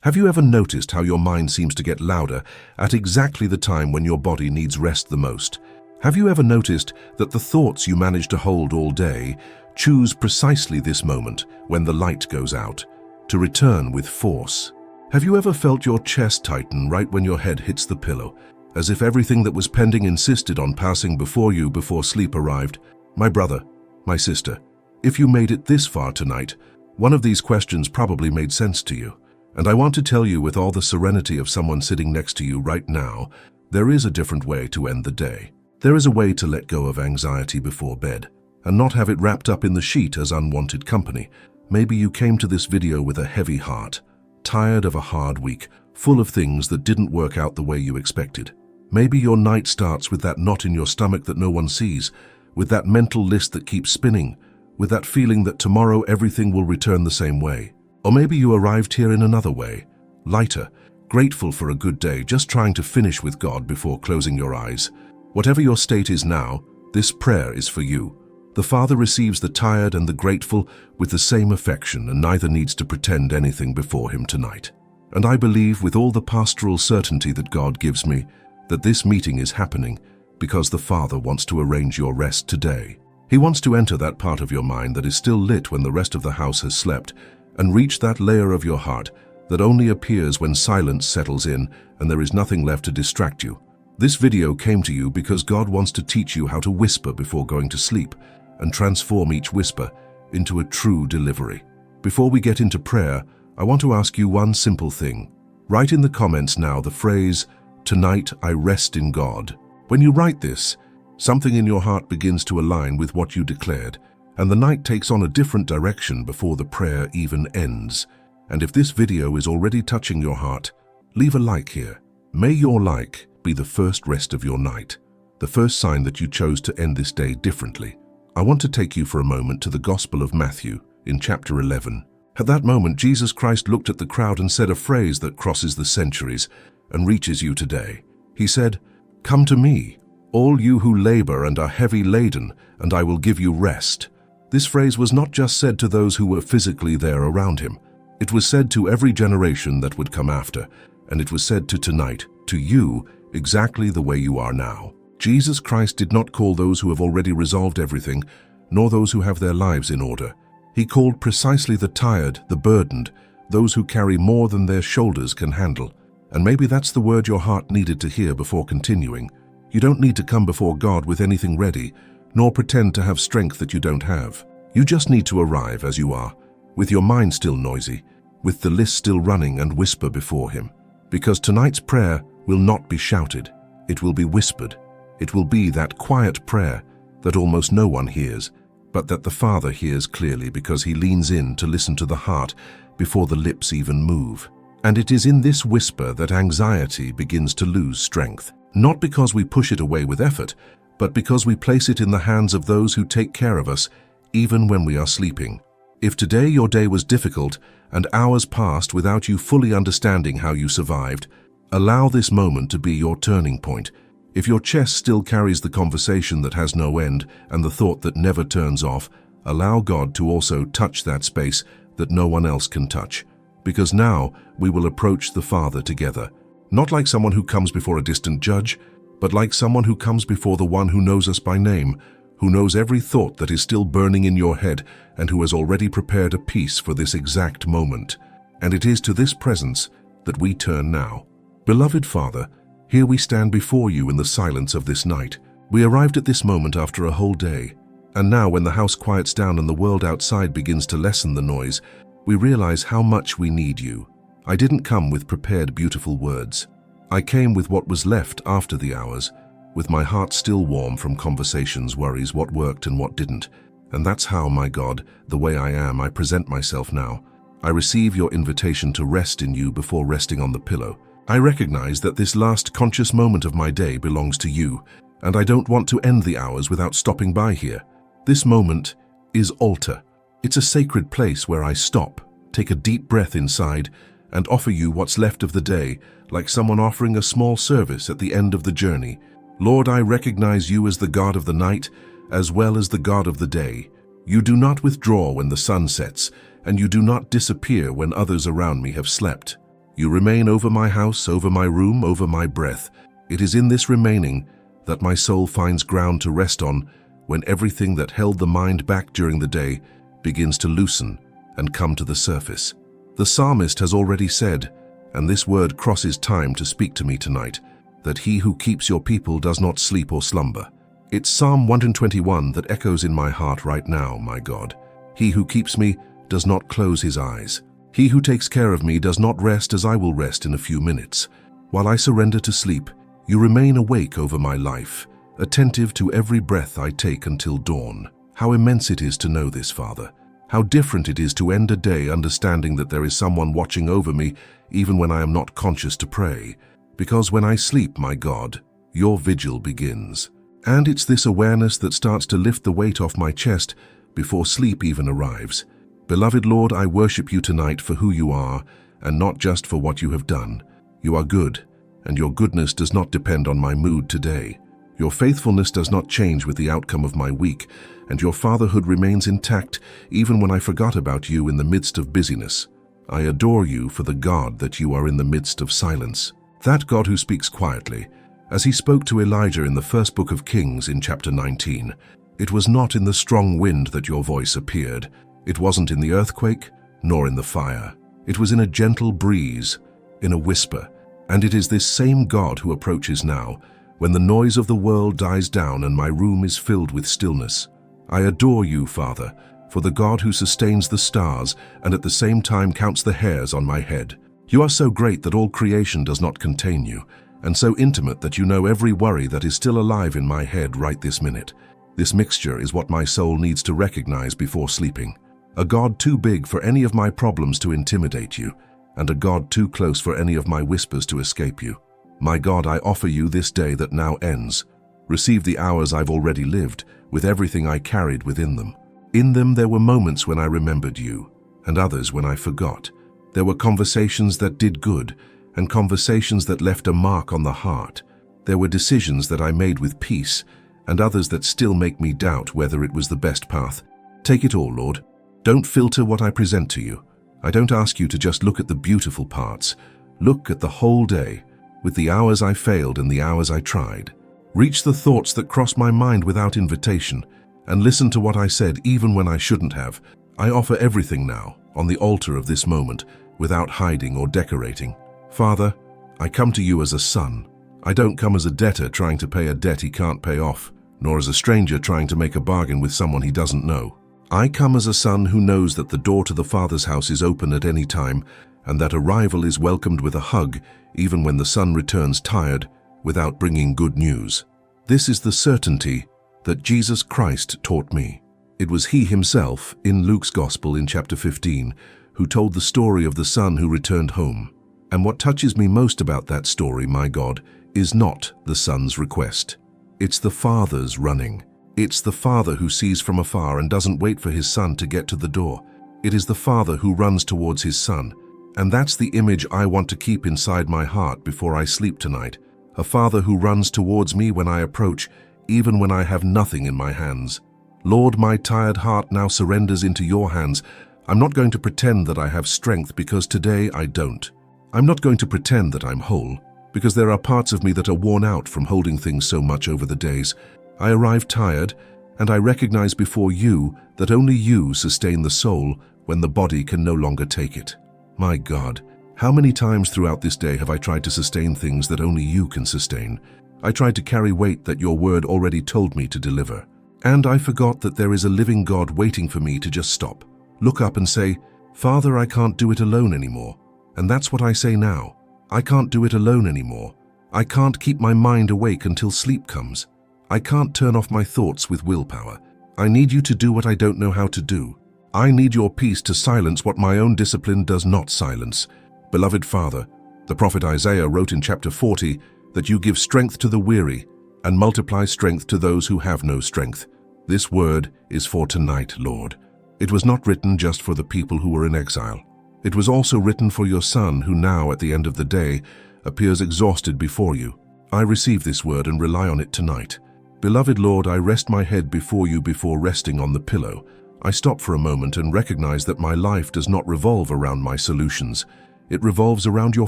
Have you ever noticed how your mind seems to get louder at exactly the time when your body needs rest the most? Have you ever noticed that the thoughts you manage to hold all day choose precisely this moment when the light goes out to return with force? Have you ever felt your chest tighten right when your head hits the pillow, as if everything that was pending insisted on passing before you before sleep arrived? My brother, my sister, if you made it this far tonight, one of these questions probably made sense to you. And I want to tell you with all the serenity of someone sitting next to you right now, there is a different way to end the day. There is a way to let go of anxiety before bed and not have it wrapped up in the sheet as unwanted company. Maybe you came to this video with a heavy heart, tired of a hard week, full of things that didn't work out the way you expected. Maybe your night starts with that knot in your stomach that no one sees, with that mental list that keeps spinning, with that feeling that tomorrow everything will return the same way. Or maybe you arrived here in another way, lighter, grateful for a good day, just trying to finish with God before closing your eyes. Whatever your state is now, this prayer is for you. The Father receives the tired and the grateful with the same affection, and neither needs to pretend anything before Him tonight. And I believe with all the pastoral certainty that God gives me, that this meeting is happening because the Father wants to arrange your rest today. He wants to enter that part of your mind that is still lit when the rest of the house has slept, and reach that layer of your heart that only appears when silence settles in and there is nothing left to distract you. This video came to you because God wants to teach you how to whisper before going to sleep and transform each whisper into a true delivery. Before we get into prayer, I want to ask you one simple thing. Write in the comments now the phrase, "Tonight I rest in God." When you write this, something in your heart begins to align with what you declared, and the night takes on a different direction before the prayer even ends. And if this video is already touching your heart, leave a like here. May your like be the first rest of your night, the first sign that you chose to end this day differently. I want to take you for a moment to the Gospel of Matthew in chapter 11. At that moment, Jesus Christ looked at the crowd and said a phrase that crosses the centuries and reaches you today. He said, "Come to me, all you who labor and are heavy laden, and I will give you rest." This phrase was not just said to those who were physically there around him. It was said to every generation that would come after, and it was said to tonight, to you, exactly the way you are now. Jesus Christ did not call those who have already resolved everything, nor those who have their lives in order. He called precisely the tired, the burdened, those who carry more than their shoulders can handle. And maybe that's the word your heart needed to hear before continuing. You don't need to come before God with anything ready, nor pretend to have strength that you don't have. You just need to arrive as you are, with your mind still noisy, with the list still running, and whisper before Him. Because tonight's prayer will not be shouted, it will be whispered. It will be that quiet prayer that almost no one hears, but that the Father hears clearly because He leans in to listen to the heart before the lips even move. And it is in this whisper that anxiety begins to lose strength. Not because we push it away with effort, but because we place it in the hands of those who take care of us, even when we are sleeping. If today your day was difficult and hours passed without you fully understanding how you survived, allow this moment to be your turning point. If your chest still carries the conversation that has no end and the thought that never turns off, allow God to also touch that space that no one else can touch. Because now we will approach the Father together, not like someone who comes before a distant judge, but like someone who comes before the one who knows us by name, who knows every thought that is still burning in your head, and who has already prepared a peace for this exact moment. And it is to this presence that we turn now. Beloved Father, here we stand before you in the silence of this night. We arrived at this moment after a whole day, and now when the house quiets down and the world outside begins to lessen the noise, we realize how much we need you. I didn't come with prepared beautiful words. I came with what was left after the hours, with my heart still warm from conversations, worries, what worked and what didn't. And that's how, my God, the way I am, I present myself now. I receive your invitation to rest in you before resting on the pillow. I recognize that this last conscious moment of my day belongs to you, and I don't want to end the hours without stopping by here. This moment is altar. It's a sacred place where I stop, take a deep breath inside, and offer you what's left of the day, like someone offering a small service at the end of the journey. Lord, I recognize you as the God of the night, as well as the God of the day. You do not withdraw when the sun sets, and you do not disappear when others around me have slept. You remain over my house, over my room, over my breath. It is in this remaining that my soul finds ground to rest on when everything that held the mind back during the day begins to loosen and come to the surface. The psalmist has already said, and this word crosses time to speak to me tonight, that he who keeps your people does not sleep or slumber. It's Psalm 121 that echoes in my heart right now, my God. He who keeps me does not close his eyes. He who takes care of me does not rest as I will rest in a few minutes. While I surrender to sleep, you remain awake over my life, attentive to every breath I take until dawn. How immense it is to know this, Father. How different it is to end a day understanding that there is someone watching over me even when I am not conscious to pray. Because when I sleep, my God, your vigil begins. And it's this awareness that starts to lift the weight off my chest before sleep even arrives. Beloved Lord, I worship you tonight for who you are and not just for what you have done. You are good, and your goodness does not depend on my mood today. Your faithfulness does not change with the outcome of my week, and your fatherhood remains intact even when I forgot about you in the midst of busyness. I adore you for the God that you are in the midst of silence. That God who speaks quietly, as he spoke to Elijah in the first book of Kings in chapter 19. It was not in the strong wind that your voice appeared. It wasn't in the earthquake, nor in the fire. It was in a gentle breeze, in a whisper. And it is this same God who approaches now, when the noise of the world dies down and my room is filled with stillness. I adore you, Father, for the God who sustains the stars and at the same time counts the hairs on my head. You are so great that all creation does not contain you, and so intimate that you know every worry that is still alive in my head right this minute. This mixture is what my soul needs to recognize before sleeping. A God too big for any of my problems to intimidate you, and a God too close for any of my whispers to escape you. My God, I offer you this day that now ends. Receive the hours I've already lived, with everything I carried within them. In them there were moments when I remembered you, and others when I forgot. There were conversations that did good, and conversations that left a mark on the heart. There were decisions that I made with peace, and others that still make me doubt whether it was the best path. Take it all, Lord. Don't filter what I present to you. I don't ask you to just look at the beautiful parts. Look at the whole day, with the hours I failed and the hours I tried. Reach the thoughts that cross my mind without invitation, and listen to what I said even when I shouldn't have. I offer everything now, on the altar of this moment, without hiding or decorating. Father, I come to you as a son. I don't come as a debtor trying to pay a debt he can't pay off, nor as a stranger trying to make a bargain with someone he doesn't know. I come as a son who knows that the door to the Father's house is open at any time, and that arrival is welcomed with a hug, even when the son returns tired, without bringing good news. This is the certainty that Jesus Christ taught me. It was he himself, in Luke's Gospel in chapter 15, who told the story of the son who returned home. And what touches me most about that story, my God, is not the son's request. It's the father's running. It's the father who sees from afar and doesn't wait for his son to get to the door. It is the father who runs towards his son. And that's the image I want to keep inside my heart before I sleep tonight. A father who runs towards me when I approach, even when I have nothing in my hands. Lord, my tired heart now surrenders into your hands. I'm not going to pretend that I have strength because today I don't. I'm not going to pretend that I'm whole, because there are parts of me that are worn out from holding things so much over the days. I arrive tired, and I recognize before you that only you sustain the soul when the body can no longer take it. My God, how many times throughout this day have I tried to sustain things that only you can sustain? I tried to carry weight that your word already told me to deliver. And I forgot that there is a living God waiting for me to just stop, look up and say, Father, I can't do it alone anymore. And that's what I say now. I can't do it alone anymore. I can't keep my mind awake until sleep comes. I can't turn off my thoughts with willpower. I need you to do what I don't know how to do. I need your peace to silence what my own discipline does not silence. Beloved Father, the prophet Isaiah wrote in chapter 40 that you give strength to the weary and multiply strength to those who have no strength. This word is for tonight, Lord. It was not written just for the people who were in exile. It was also written for your Son, who now, at the end of the day, appears exhausted before you. I receive this word and rely on it tonight. Beloved Lord, I rest my head before you before resting on the pillow. I stop for a moment and recognize that my life does not revolve around my solutions. It revolves around your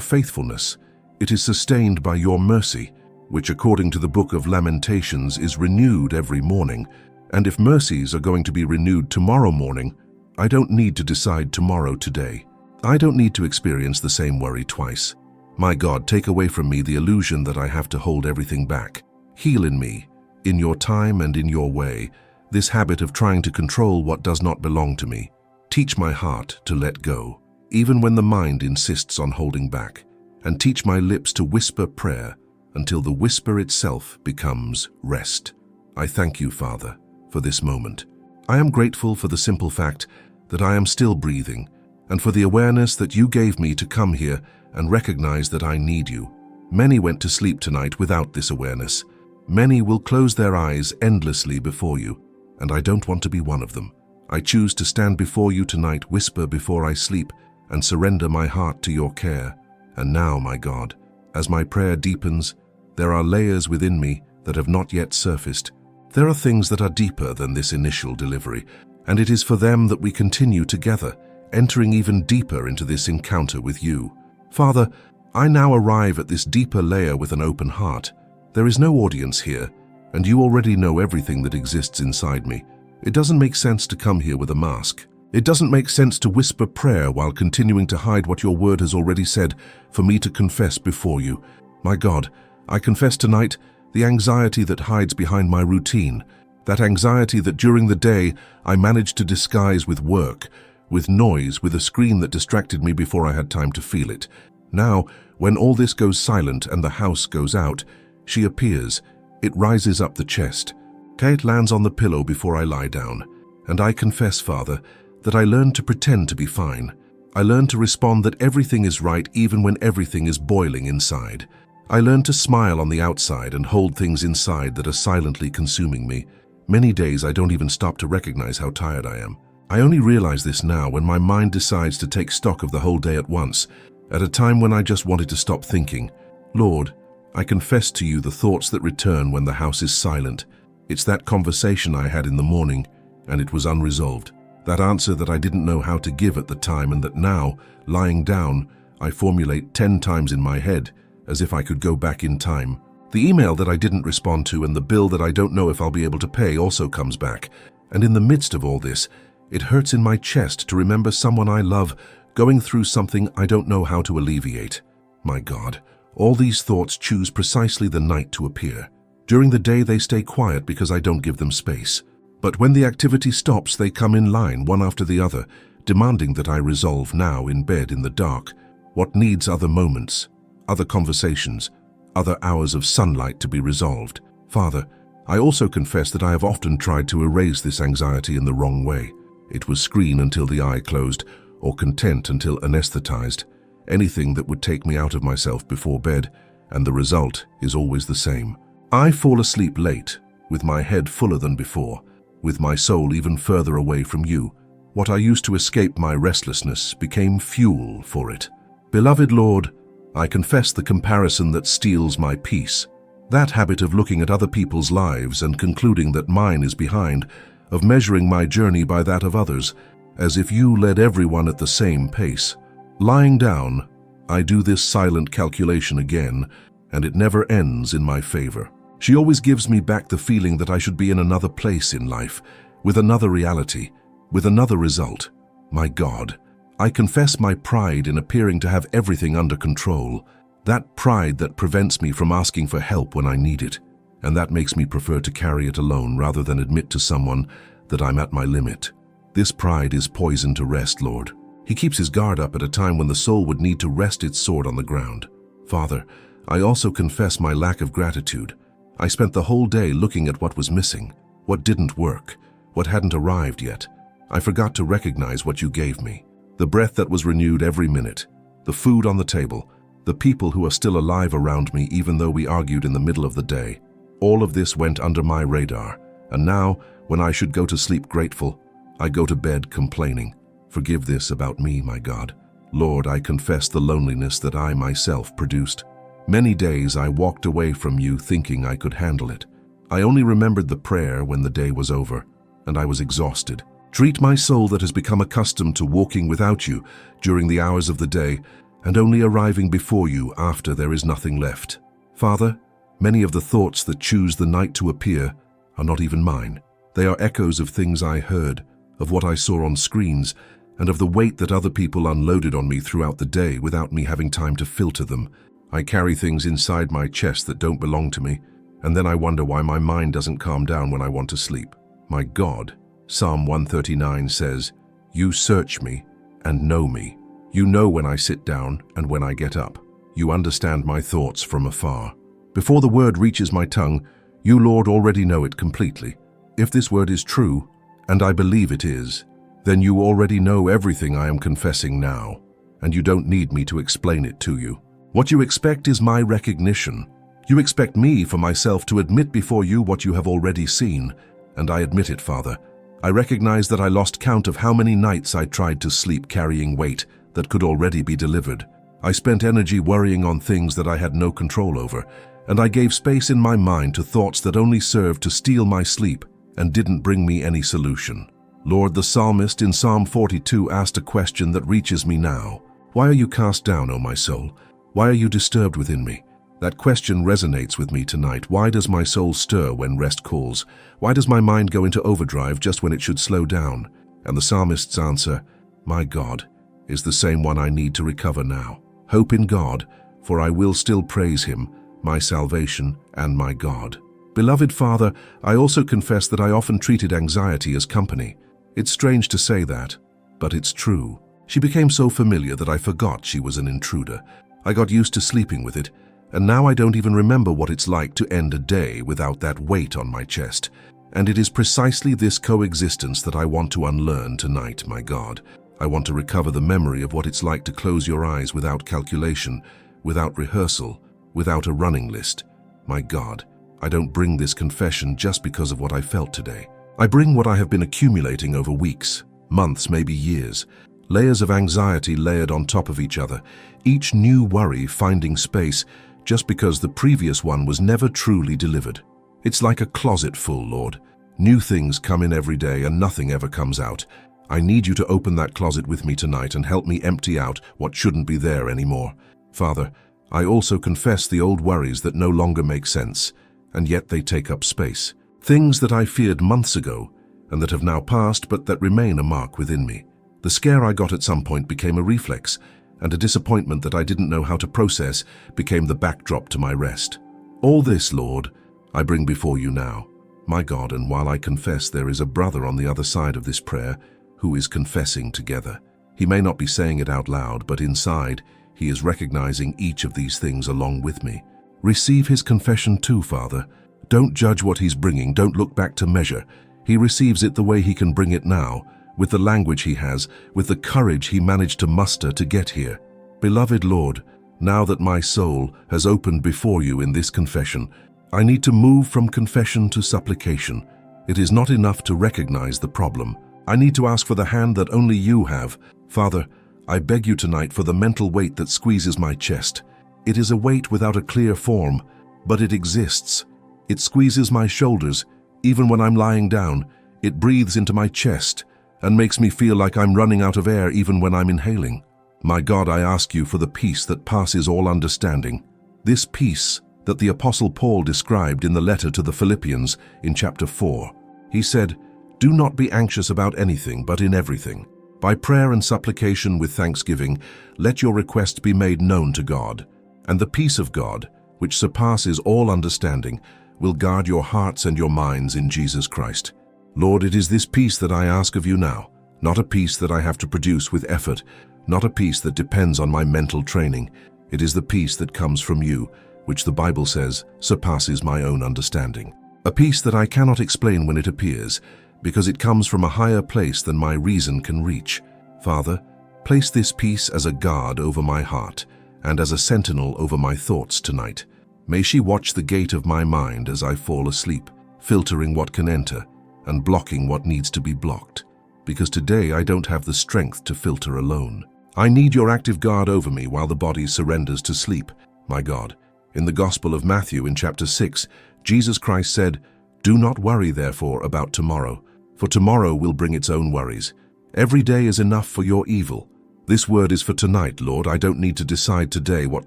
faithfulness. It is sustained by your mercy, which according to the book of Lamentations is renewed every morning. And if mercies are going to be renewed tomorrow morning, I don't need to decide tomorrow today. I don't need to experience the same worry twice. My God, take away from me the illusion that I have to hold everything back. Heal in me, in your time and in your way, this habit of trying to control what does not belong to me. Teach my heart to let go, even when the mind insists on holding back, and teach my lips to whisper prayer until the whisper itself becomes rest. I thank you, Father, for this moment. I am grateful for the simple fact that I am still breathing, and for the awareness that you gave me to come here and recognize that I need you. Many went to sleep tonight without this awareness. Many will close their eyes endlessly before you, and I don't want to be one of them. I choose to stand before you tonight, whisper before I sleep, and surrender my heart to your care. And now, my God, as my prayer deepens, there are layers within me that have not yet surfaced. There are things that are deeper than this initial delivery, and it is for them that we continue together, entering even deeper into this encounter with you. Father, I now arrive at this deeper layer with an open heart. There is no audience here, and you already know everything that exists inside me. It doesn't make sense to come here with a mask. It doesn't make sense to whisper prayer while continuing to hide what your word has already said for me to confess before you. My God, I confess tonight the anxiety that hides behind my routine, that anxiety that during the day I managed to disguise with work, with noise, with a screen that distracted me before I had time to feel it. Now, when all this goes silent and the house goes out, she appears. It rises up the chest. Kate lands on the pillow before I lie down. And I confess, Father, that I learned to pretend to be fine. I learned to respond that everything is right even when everything is boiling inside. I learned to smile on the outside and hold things inside that are silently consuming me. Many days I don't even stop to recognize how tired I am. I only realize this now when my mind decides to take stock of the whole day at once, at a time when I just wanted to stop thinking. Lord, I confess to you the thoughts that return when the house is silent. It's that conversation I had in the morning, and it was unresolved. That answer that I didn't know how to give at the time, and that now, lying down, I formulate 10 times in my head, as if I could go back in time. The email that I didn't respond to and the bill that I don't know if I'll be able to pay also comes back. And in the midst of all this, it hurts in my chest to remember someone I love going through something I don't know how to alleviate. My God, all these thoughts choose precisely the night to appear. During the day they stay quiet because I don't give them space. But when the activity stops, they come in line, one after the other, demanding that I resolve now in bed in the dark what needs other moments, other conversations, other hours of sunlight to be resolved. Father, I also confess that I have often tried to erase this anxiety in the wrong way. It was screen until the eye closed, or content until anesthetized. Anything that would take me out of myself before bed, and the result is always the same. I fall asleep late, with my head fuller than before, with my soul even further away from you. What I used to escape my restlessness became fuel for it. Beloved Lord, I confess the comparison that steals my peace. That habit of looking at other people's lives and concluding that mine is behind, of measuring my journey by that of others, as if you led everyone at the same pace. Lying down, I do this silent calculation again, and it never ends in my favor. She always gives me back the feeling that I should be in another place in life, with another reality, with another result. My God, I confess my pride in appearing to have everything under control, that pride that prevents me from asking for help when I need it, and that makes me prefer to carry it alone rather than admit to someone that I'm at my limit. This pride is poison to rest, Lord. He keeps his guard up at a time when the soul would need to rest its sword on the ground. Father, I also confess my lack of gratitude. I spent the whole day looking at what was missing, what didn't work, what hadn't arrived yet. I forgot to recognize what you gave me. The breath that was renewed every minute, the food on the table, the people who are still alive around me even though we argued in the middle of the day. All of this went under my radar, and now, when I should go to sleep grateful, I go to bed complaining. Forgive this about me, my God. Lord, I confess the loneliness that I myself produced. Many days I walked away from you thinking I could handle it. I only remembered the prayer when the day was over, and I was exhausted. Treat my soul that has become accustomed to walking without you during the hours of the day and only arriving before you after there is nothing left. Father, many of the thoughts that choose the night to appear are not even mine. They are echoes of things I heard, of what I saw on screens, and of the weight that other people unloaded on me throughout the day without me having time to filter them. I carry things inside my chest that don't belong to me, and then I wonder why my mind doesn't calm down when I want to sleep. My God, Psalm 139 says, "You search me and know me. You know when I sit down and when I get up. You understand my thoughts from afar. Before the word reaches my tongue, you, Lord, already know it completely. If this word is true, and I believe it is, then you already know everything I am confessing now, and you don't need me to explain it to you. What you expect is my recognition. You expect me for myself to admit before you what you have already seen, and I admit it, Father. I recognize that I lost count of how many nights I tried to sleep carrying weight that could already be delivered. I spent energy worrying on things that I had no control over, and I gave space in my mind to thoughts that only served to steal my sleep and didn't bring me any solution. Lord, the psalmist in Psalm 42 asked a question that reaches me now. Why are you cast down, O my soul? Why are you disturbed within me? That question resonates with me tonight. Why does my soul stir when rest calls? Why does my mind go into overdrive just when it should slow down? And the psalmist's answer, my God, is the same one I need to recover now. Hope in God, for I will still praise Him, my salvation and my God. Beloved Father, I also confess that I often treated anxiety as company. It's strange to say that, but it's true. She became so familiar that I forgot she was an intruder. I got used to sleeping with it, and now I don't even remember what it's like to end a day without that weight on my chest. And it is precisely this coexistence that I want to unlearn tonight, my God. I want to recover the memory of what it's like to close your eyes without calculation, without rehearsal, without a running list. My God, I don't bring this confession just because of what I felt today. I bring what I have been accumulating over weeks, months, maybe years. Layers of anxiety layered on top of each other, each new worry finding space just because the previous one was never truly delivered. It's like a closet full, Lord. New things come in every day and nothing ever comes out. I need you to open that closet with me tonight and help me empty out what shouldn't be there anymore. Father, I also confess the old worries that no longer make sense, and yet they take up space. Things that I feared months ago and that have now passed but that remain a mark within me. The scare I got at some point became a reflex, and a disappointment that I didn't know how to process became the backdrop to my rest. All this, Lord, I bring before you now, my God, and while I confess there is a brother on the other side of this prayer who is confessing together. He may not be saying it out loud, but inside he is recognizing each of these things along with me. Receive his confession too, Father. Don't judge what he's bringing, don't look back to measure. He receives it the way he can bring it now, with the language he has, with the courage he managed to muster to get here. Beloved Lord, now that my soul has opened before you in this confession, I need to move from confession to supplication. It is not enough to recognize the problem. I need to ask for the hand that only you have. Father, I beg you tonight for the mental weight that squeezes my chest. It is a weight without a clear form, but it exists. It squeezes my shoulders, even when I'm lying down. It breathes into my chest and makes me feel like I'm running out of air even when I'm inhaling. My God, I ask you for the peace that passes all understanding. This peace that the Apostle Paul described in the letter to the Philippians in chapter 4. He said, "Do not be anxious about anything, but in everything. By prayer and supplication with thanksgiving, let your requests be made known to God. And the peace of God, which surpasses all understanding, will guard your hearts and your minds in Jesus Christ." Lord, it is this peace that I ask of you now, not a peace that I have to produce with effort, not a peace that depends on my mental training. It is the peace that comes from you, which the Bible says surpasses my own understanding. A peace that I cannot explain when it appears, because it comes from a higher place than my reason can reach. Father, place this peace as a guard over my heart and as a sentinel over my thoughts tonight. May she watch the gate of my mind as I fall asleep, filtering what can enter and blocking what needs to be blocked, because today I don't have the strength to filter alone. I need your active guard over me while the body surrenders to sleep, my God. In the Gospel of Matthew in chapter 6, Jesus Christ said, "Do not worry, therefore, about tomorrow, for tomorrow will bring its own worries. Every day is enough for your evil." This word is for tonight, Lord. I don't need to decide today what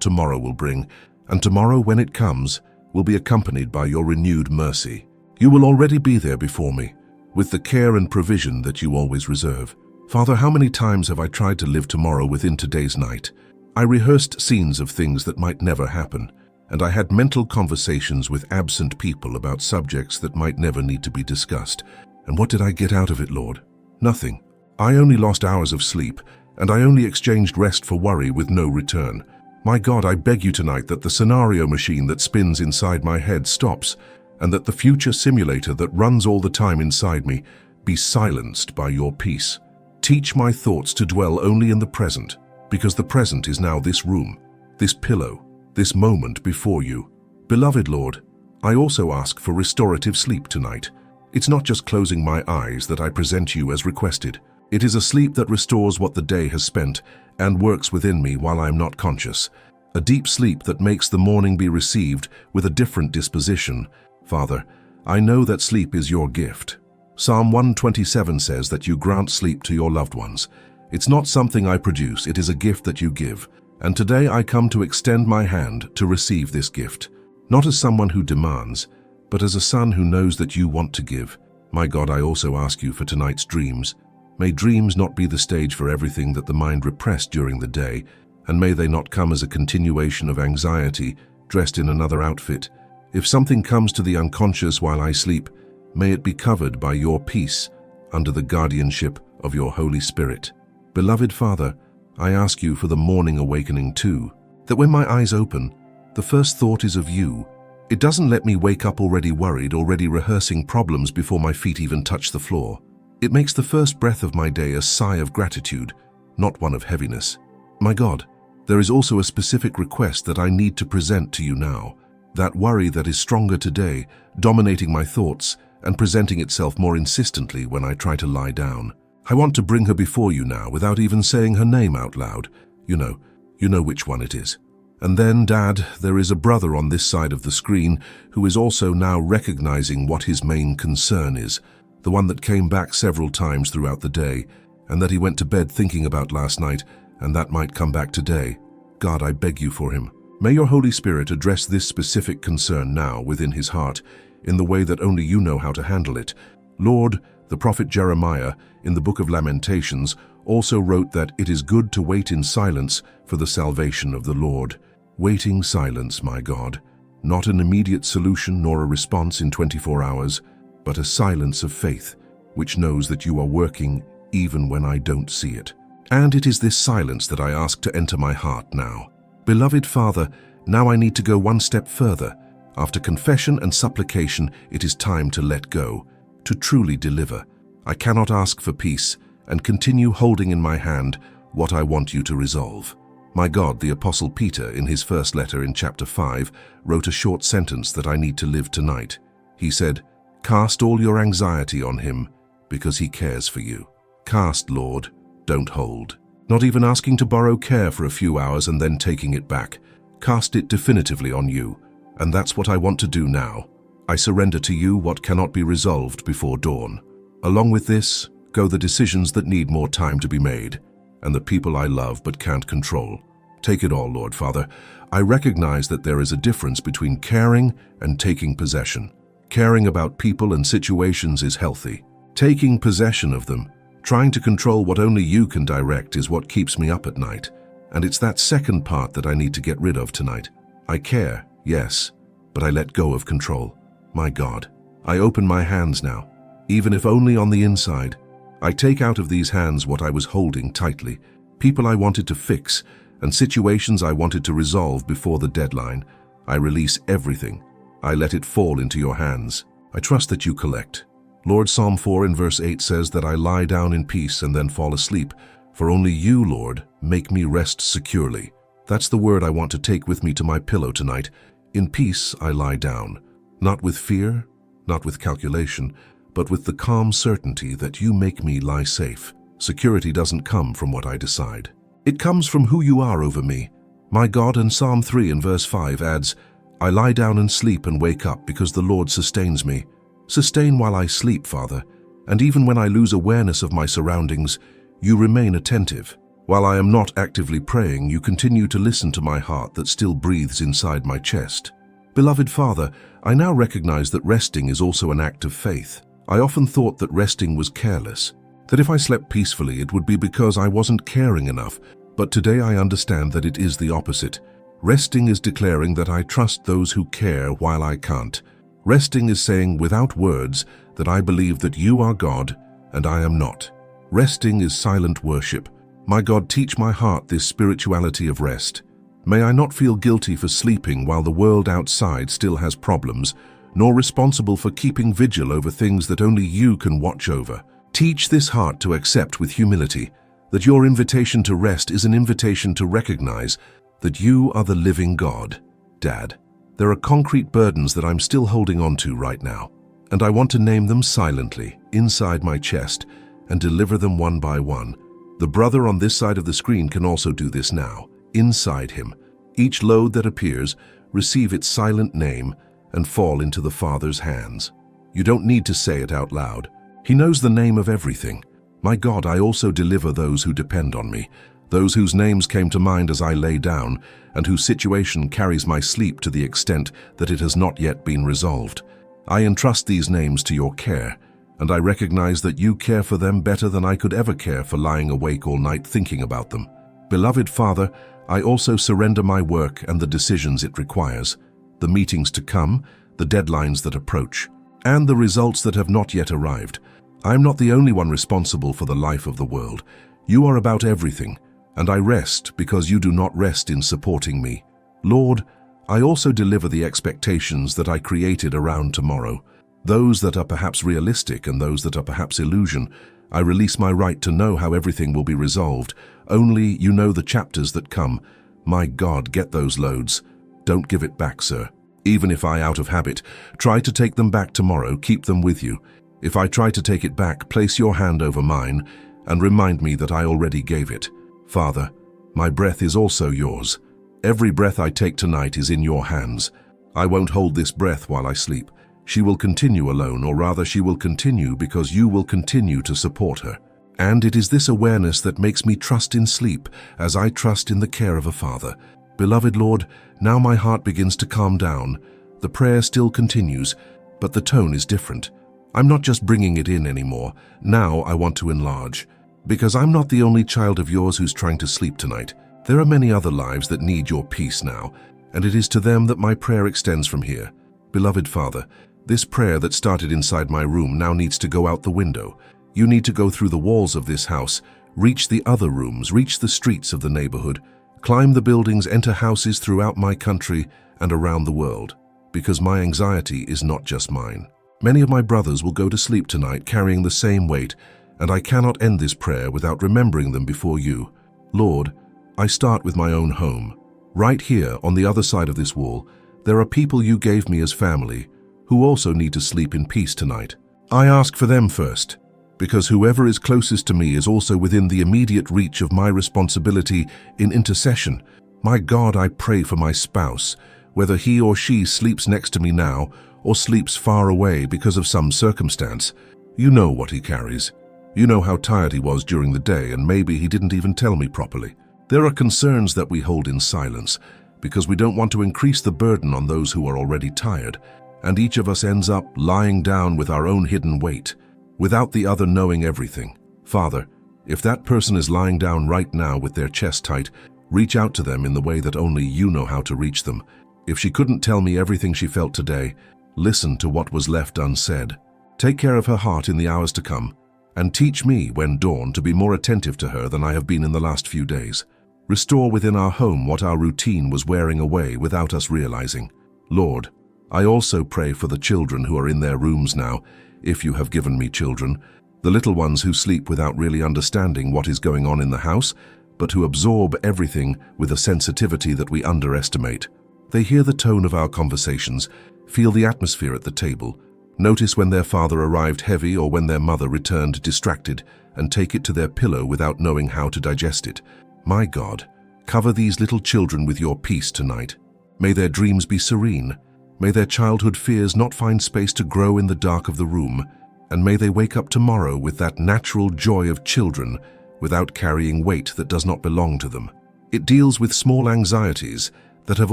tomorrow will bring, and tomorrow, when it comes, will be accompanied by your renewed mercy. You will already be there before me, with the care and provision that you always reserve. Father, how many times have I tried to live tomorrow within today's night? I rehearsed scenes of things that might never happen, and I had mental conversations with absent people about subjects that might never need to be discussed. And what did I get out of it, Lord? Nothing. I only lost hours of sleep, and I only exchanged rest for worry with no return. My God, I beg you tonight that the scenario machine that spins inside my head stops, and that the future simulator that runs all the time inside me be silenced by your peace. Teach my thoughts to dwell only in the present, because the present is now this room, this pillow, this moment before you. Beloved Lord, I also ask for restorative sleep tonight. It's not just closing my eyes that I present you as requested. It is a sleep that restores what the day has spent and works within me while I am not conscious. A deep sleep that makes the morning be received with a different disposition. Father, I know that sleep is your gift. Psalm 127 says that you grant sleep to your loved ones. It's not something I produce, it is a gift that you give. And today I come to extend my hand to receive this gift, not as someone who demands, but as a son who knows that you want to give. My God, I also ask you for tonight's dreams. May dreams not be the stage for everything that the mind repressed during the day, and may they not come as a continuation of anxiety dressed in another outfit. If something comes to the unconscious while I sleep, may it be covered by your peace under the guardianship of your Holy Spirit. Beloved Father, I ask you for the morning awakening too, that when my eyes open, the first thought is of you. It doesn't let me wake up already worried, already rehearsing problems before my feet even touch the floor. It makes the first breath of my day a sigh of gratitude, not one of heaviness. My God, there is also a specific request that I need to present to you now. That worry that is stronger today, dominating my thoughts and presenting itself more insistently when I try to lie down. I want to bring her before you now without even saying her name out loud. You know which one it is. And then, Dad, there is a brother on this side of the screen who is also now recognizing what his main concern is, the one that came back several times throughout the day, and that he went to bed thinking about last night, and that might come back today. God, I beg you for him. May your Holy Spirit address this specific concern now within his heart, in the way that only you know how to handle it. Lord, the prophet Jeremiah, in the book of Lamentations, also wrote that it is good to wait in silence for the salvation of the Lord. Waiting silence, my God, not an immediate solution nor a response in 24 hours, but a silence of faith, which knows that you are working even when I don't see it. And it is this silence that I ask to enter my heart now. Beloved Father, now I need to go one step further. After confession and supplication, it is time to let go, to truly deliver. I cannot ask for peace and continue holding in my hand what I want you to resolve. My God, the Apostle Peter, in his first letter in chapter 5, wrote a short sentence that I need to live tonight. He said, "Cast all your anxiety on him, because he cares for you." Cast, Lord, don't hold. Not even asking to borrow care for a few hours and then taking it back. Cast it definitively on you, and that's what I want to do now. I surrender to you what cannot be resolved before dawn. Along with this, go the decisions that need more time to be made, and the people I love but can't control. Take it all, Lord Father. I recognize that there is a difference between caring and taking possession. Caring about people and situations is healthy. Taking possession of them, trying to control what only you can direct, is what keeps me up at night. And it's that second part that I need to get rid of tonight. I care, yes, but I let go of control. My God, I open my hands now, even if only on the inside. I take out of these hands what I was holding tightly, people I wanted to fix, and situations I wanted to resolve before the deadline. I release everything. I let it fall into your hands. I trust that you collect. Lord, Psalm 4 in verse 8 says that I lie down in peace and then fall asleep. For only you, Lord, make me rest securely. That's the word I want to take with me to my pillow tonight. In peace I lie down, not with fear, not with calculation, but with the calm certainty that you make me lie safe. Security doesn't come from what I decide. It comes from who you are over me. My God, and Psalm 3 in verse 5 adds, I lie down and sleep and wake up because the Lord sustains me. Sustain while I sleep, Father, and even when I lose awareness of my surroundings, you remain attentive. While I am not actively praying, you continue to listen to my heart that still breathes inside my chest. Beloved Father, I now recognize that resting is also an act of faith. I often thought that resting was careless, that if I slept peacefully it would be because I wasn't caring enough, but today I understand that it is the opposite. Resting is declaring that I trust those who care while I can't. Resting is saying without words that I believe that you are God and I am not. Resting is silent worship. My God, teach my heart this spirituality of rest. May I not feel guilty for sleeping while the world outside still has problems, nor responsible for keeping vigil over things that only you can watch over. Teach this heart to accept with humility that your invitation to rest is an invitation to recognize that you are the living God. Dad, there are concrete burdens that I'm still holding on to right now, and I want to name them silently inside my chest and deliver them one by one. The brother on this side of the screen can also do this now, inside him. Each load that appears, receive its silent name and fall into the Father's hands. You don't need to say it out loud. He knows the name of everything. My God, I also deliver those who depend on me, those whose names came to mind as I lay down, and whose situation carries my sleep to the extent that it has not yet been resolved. I entrust these names to your care, and I recognize that you care for them better than I could ever care for lying awake all night thinking about them. Beloved Father, I also surrender my work and the decisions it requires, the meetings to come, the deadlines that approach, and the results that have not yet arrived. I am not the only one responsible for the life of the world. You are about everything, and I rest because you do not rest in supporting me. Lord, I also deliver the expectations that I created around tomorrow, those that are perhaps realistic and those that are perhaps illusion. I release my right to know how everything will be resolved. Only you know the chapters that come. My God, get those loads. Don't give it back, sir. Even if I, out of habit, try to take them back tomorrow, keep them with you. If I try to take it back, place your hand over mine and remind me that I already gave it. Father, my breath is also yours. Every breath I take tonight is in your hands. I won't hold this breath while I sleep. She will continue alone, or rather she will continue because you will continue to support her. And it is this awareness that makes me trust in sleep as I trust in the care of a father. Beloved Lord, now my heart begins to calm down. The prayer still continues, but the tone is different. I'm not just bringing it in anymore. Now I want to enlarge. Because I'm not the only child of yours who's trying to sleep tonight. There are many other lives that need your peace now, and it is to them that my prayer extends from here. Beloved Father, this prayer that started inside my room now needs to go out the window. You need to go through the walls of this house, reach the other rooms, reach the streets of the neighborhood, climb the buildings, enter houses throughout my country and around the world. Because my anxiety is not just mine. Many of my brothers will go to sleep tonight carrying the same weight, and I cannot end this prayer without remembering them before you. Lord, I start with my own home. Right here, on the other side of this wall, there are people you gave me as family who also need to sleep in peace tonight. I ask for them first, because whoever is closest to me is also within the immediate reach of my responsibility in intercession. My God, I pray for my spouse, whether he or she sleeps next to me now or sleeps far away because of some circumstance. You know what he carries. You know how tired he was during the day, and maybe he didn't even tell me properly. There are concerns that we hold in silence because we don't want to increase the burden on those who are already tired, and each of us ends up lying down with our own hidden weight, without the other knowing everything. Father, if that person is lying down right now with their chest tight, reach out to them in the way that only you know how to reach them. If she couldn't tell me everything she felt today, listen to what was left unsaid. Take care of her heart in the hours to come, and teach me, when dawn, to be more attentive to her than I have been in the last few days. Restore within our home what our routine was wearing away without us realizing. Lord, I also pray for the children who are in their rooms now, if you have given me children, the little ones who sleep without really understanding what is going on in the house, but who absorb everything with a sensitivity that we underestimate. They hear the tone of our conversations, feel the atmosphere at the table, notice when their father arrived heavy or when their mother returned distracted, and take it to their pillow without knowing how to digest it. My God, cover these little children with your peace tonight. May their dreams be serene. May their childhood fears not find space to grow in the dark of the room, and may they wake up tomorrow with that natural joy of children without carrying weight that does not belong to them. It deals with small anxieties that have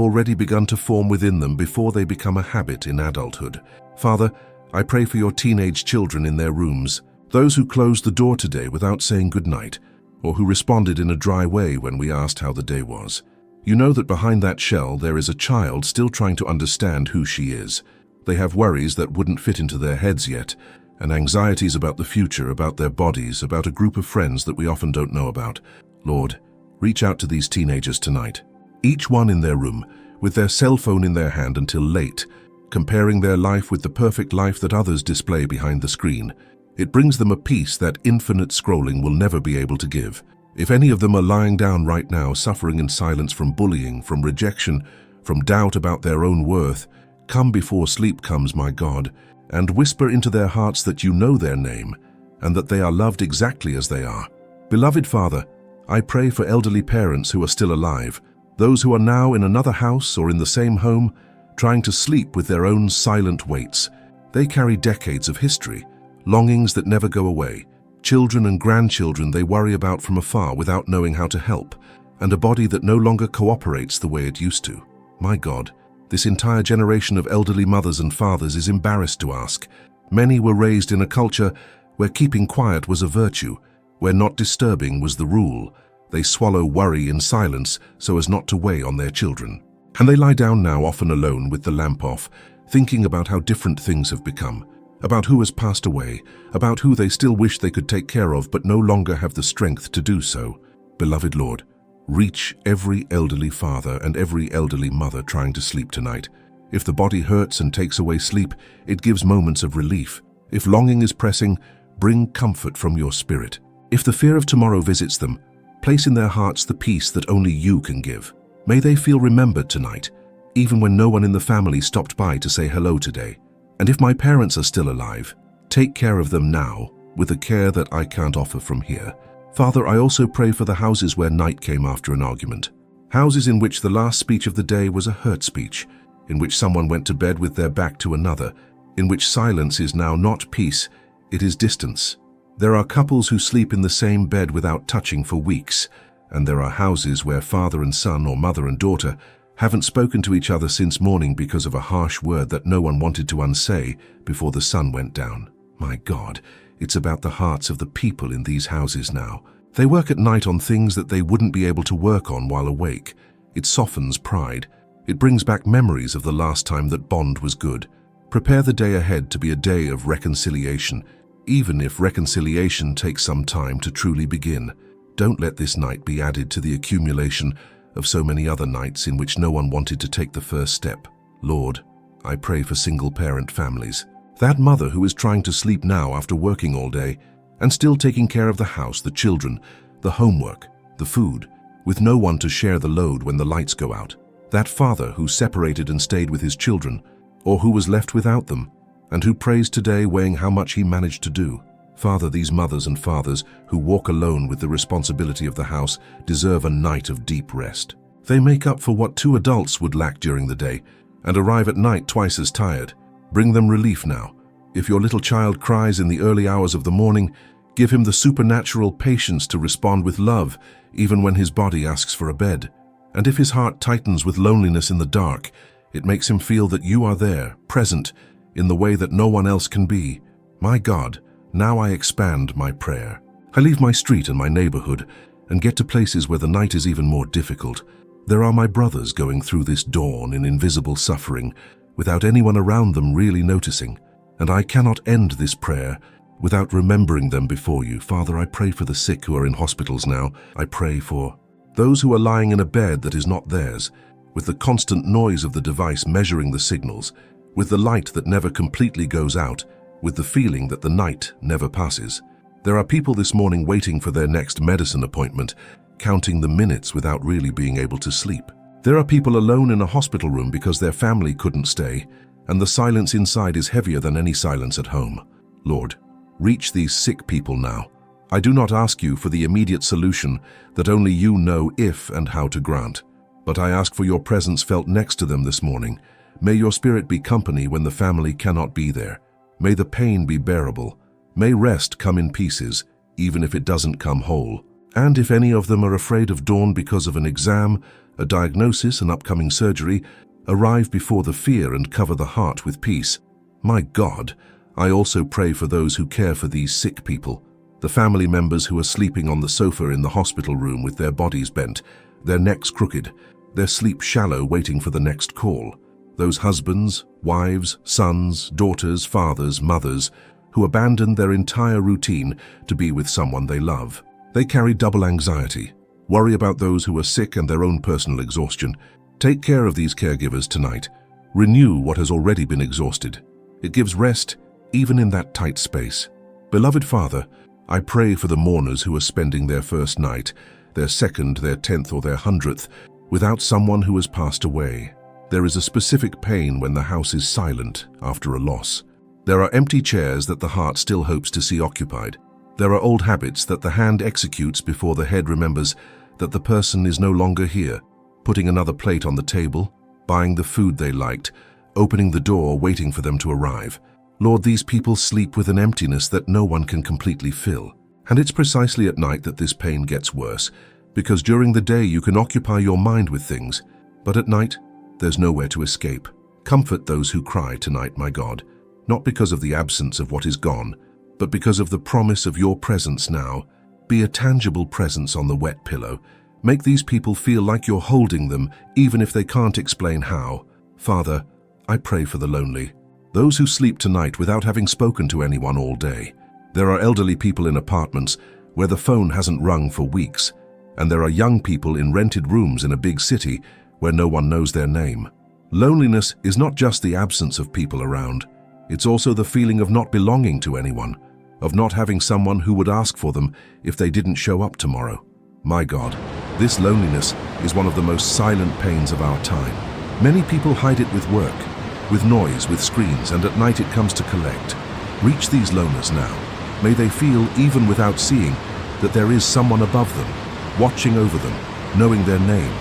already begun to form within them before they become a habit in adulthood. Father, I pray for your teenage children in their rooms, those who closed the door today without saying goodnight, or who responded in a dry way when we asked how the day was. You know that behind that shell there is a child still trying to understand who she is. They have worries that wouldn't fit into their heads yet, and anxieties about the future, about their bodies, about a group of friends that we often don't know about. Lord, reach out to these teenagers tonight, each one in their room, with their cell phone in their hand until late, comparing their life with the perfect life that others display behind the screen. It brings them a peace that infinite scrolling will never be able to give. If any of them are lying down right now, suffering in silence from bullying, from rejection, from doubt about their own worth, come before sleep comes, my God, and whisper into their hearts that you know their name and that they are loved exactly as they are. Beloved Father, I pray for elderly parents who are still alive, those who are now in another house or in the same home, trying to sleep with their own silent weights. They carry decades of history, longings that never go away, children and grandchildren they worry about from afar without knowing how to help, and a body that no longer cooperates the way it used to. My God, this entire generation of elderly mothers and fathers is embarrassed to ask. Many were raised in a culture where keeping quiet was a virtue, where not disturbing was the rule. They swallow worry in silence so as not to weigh on their children. And they lie down now, often alone with the lamp off, thinking about how different things have become, about who has passed away, about who they still wish they could take care of but no longer have the strength to do so. Beloved Lord, reach every elderly father and every elderly mother trying to sleep tonight. If the body hurts and takes away sleep, it gives moments of relief. If longing is pressing, bring comfort from your spirit. If the fear of tomorrow visits them, place in their hearts the peace that only you can give. May they feel remembered tonight, even when no one in the family stopped by to say hello today. And if my parents are still alive, take care of them now with a care that I can't offer from here. Father, I also pray for the houses where night came after an argument. Houses in which the last speech of the day was a hurt speech, in which someone went to bed with their back to another, in which silence is now not peace, it is distance. There are couples who sleep in the same bed without touching for weeks, and there are houses where father and son or mother and daughter haven't spoken to each other since morning because of a harsh word that no one wanted to unsay before the sun went down. My God, it's about the hearts of the people in these houses now. They work at night on things that they wouldn't be able to work on while awake. It softens pride. It brings back memories of the last time that bond was good. Prepare the day ahead to be a day of reconciliation, even if reconciliation takes some time to truly begin. Don't let this night be added to the accumulation of so many other nights in which no one wanted to take the first step. Lord, I pray for single-parent families. That mother who is trying to sleep now after working all day and still taking care of the house, the children, the homework, the food, with no one to share the load when the lights go out. That father who separated and stayed with his children, or who was left without them, and who prays today weighing how much he managed to do. Father, these mothers and fathers who walk alone with the responsibility of the house deserve a night of deep rest. They make up for what two adults would lack during the day and arrive at night twice as tired. Bring them relief now. If your little child cries in the early hours of the morning, give him the supernatural patience to respond with love even when his body asks for a bed. And if his heart tightens with loneliness in the dark, it makes him feel that you are there, present, in the way that no one else can be. My God, now I expand my prayer. I leave my street and my neighborhood and get to places where the night is even more difficult. There are my brothers going through this dawn in invisible suffering without anyone around them really noticing. And I cannot end this prayer without remembering them before you. Father, I pray for the sick who are in hospitals now. I pray for those who are lying in a bed that is not theirs, with the constant noise of the device measuring the signals, with the light that never completely goes out, with the feeling that the night never passes. There are people this morning waiting for their next medicine appointment, counting the minutes without really being able to sleep. There are people alone in a hospital room because their family couldn't stay, and the silence inside is heavier than any silence at home. Lord, reach these sick people now. I do not ask you for the immediate solution that only you know if and how to grant, but I ask for your presence felt next to them this morning. May your spirit be company when the family cannot be there. May the pain be bearable. May rest come in pieces, even if it doesn't come whole. And if any of them are afraid of dawn because of an exam, a diagnosis, an upcoming surgery, arrive before the fear and cover the heart with peace. My God, I also pray for those who care for these sick people, the family members who are sleeping on the sofa in the hospital room with their bodies bent, their necks crooked, their sleep shallow waiting for the next call. Those husbands, wives, sons, daughters, fathers, mothers, who abandoned their entire routine to be with someone they love. They carry double anxiety, worry about those who are sick and their own personal exhaustion. Take care of these caregivers tonight. Renew what has already been exhausted. It gives rest even in that tight space. Beloved Father, I pray for the mourners who are spending their first night, their second, their 10th, or their 100th, without someone who has passed away. There is a specific pain when the house is silent after a loss. There are empty chairs that the heart still hopes to see occupied. There are old habits that the hand executes before the head remembers that the person is no longer here, putting another plate on the table, buying the food they liked, opening the door, waiting for them to arrive. Lord, these people sleep with an emptiness that no one can completely fill. And it's precisely at night that this pain gets worse, because during the day you can occupy your mind with things, but at night there's nowhere to escape. Comfort those who cry tonight, my God, not because of the absence of what is gone, but because of the promise of your presence now. Be a tangible presence on the wet pillow. Make these people feel like you're holding them, even if they can't explain how. Father, I pray for the lonely, those who sleep tonight without having spoken to anyone all day. There are elderly people in apartments where the phone hasn't rung for weeks, and there are young people in rented rooms in a big city where no one knows their name. Loneliness is not just the absence of people around. It's also the feeling of not belonging to anyone, of not having someone who would ask for them if they didn't show up tomorrow. My God, this loneliness is one of the most silent pains of our time. Many people hide it with work, with noise, with screens, and at night it comes to collect. Reach these loners now. May they feel, even without seeing, that there is someone above them, watching over them, knowing their name.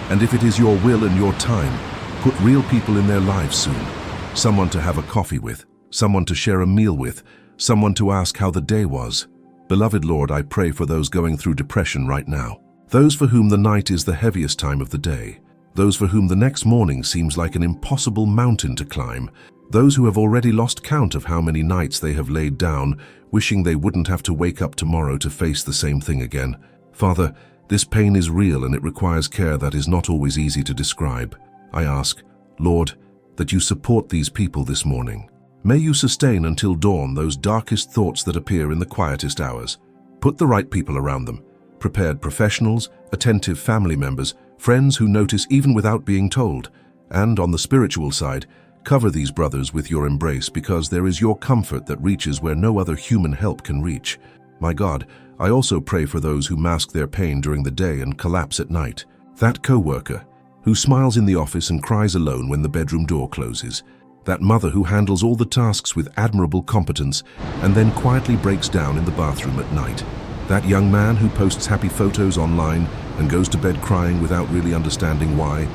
And if it is your will and your time, put real people in their lives soon. Someone to have a coffee with, someone to share a meal with, someone to ask how the day was. Beloved Lord, I pray for those going through depression right now, those for whom the night is the heaviest time of the day, those for whom the next morning seems like an impossible mountain to climb, those who have already lost count of how many nights they have laid down, wishing they wouldn't have to wake up tomorrow to face the same thing again. Father, this pain is real and it requires care that is not always easy to describe. I ask, Lord, that you support these people this morning. May you sustain until dawn those darkest thoughts that appear in the quietest hours. Put the right people around them, prepared professionals, attentive family members, friends who notice even without being told. And on the spiritual side, cover these brothers with your embrace, because there is your comfort that reaches where no other human help can reach. My God, I also pray for those who mask their pain during the day and collapse at night. That co-worker who smiles in the office and cries alone when the bedroom door closes. That mother who handles all the tasks with admirable competence and then quietly breaks down in the bathroom at night. That young man who posts happy photos online and goes to bed crying without really understanding why.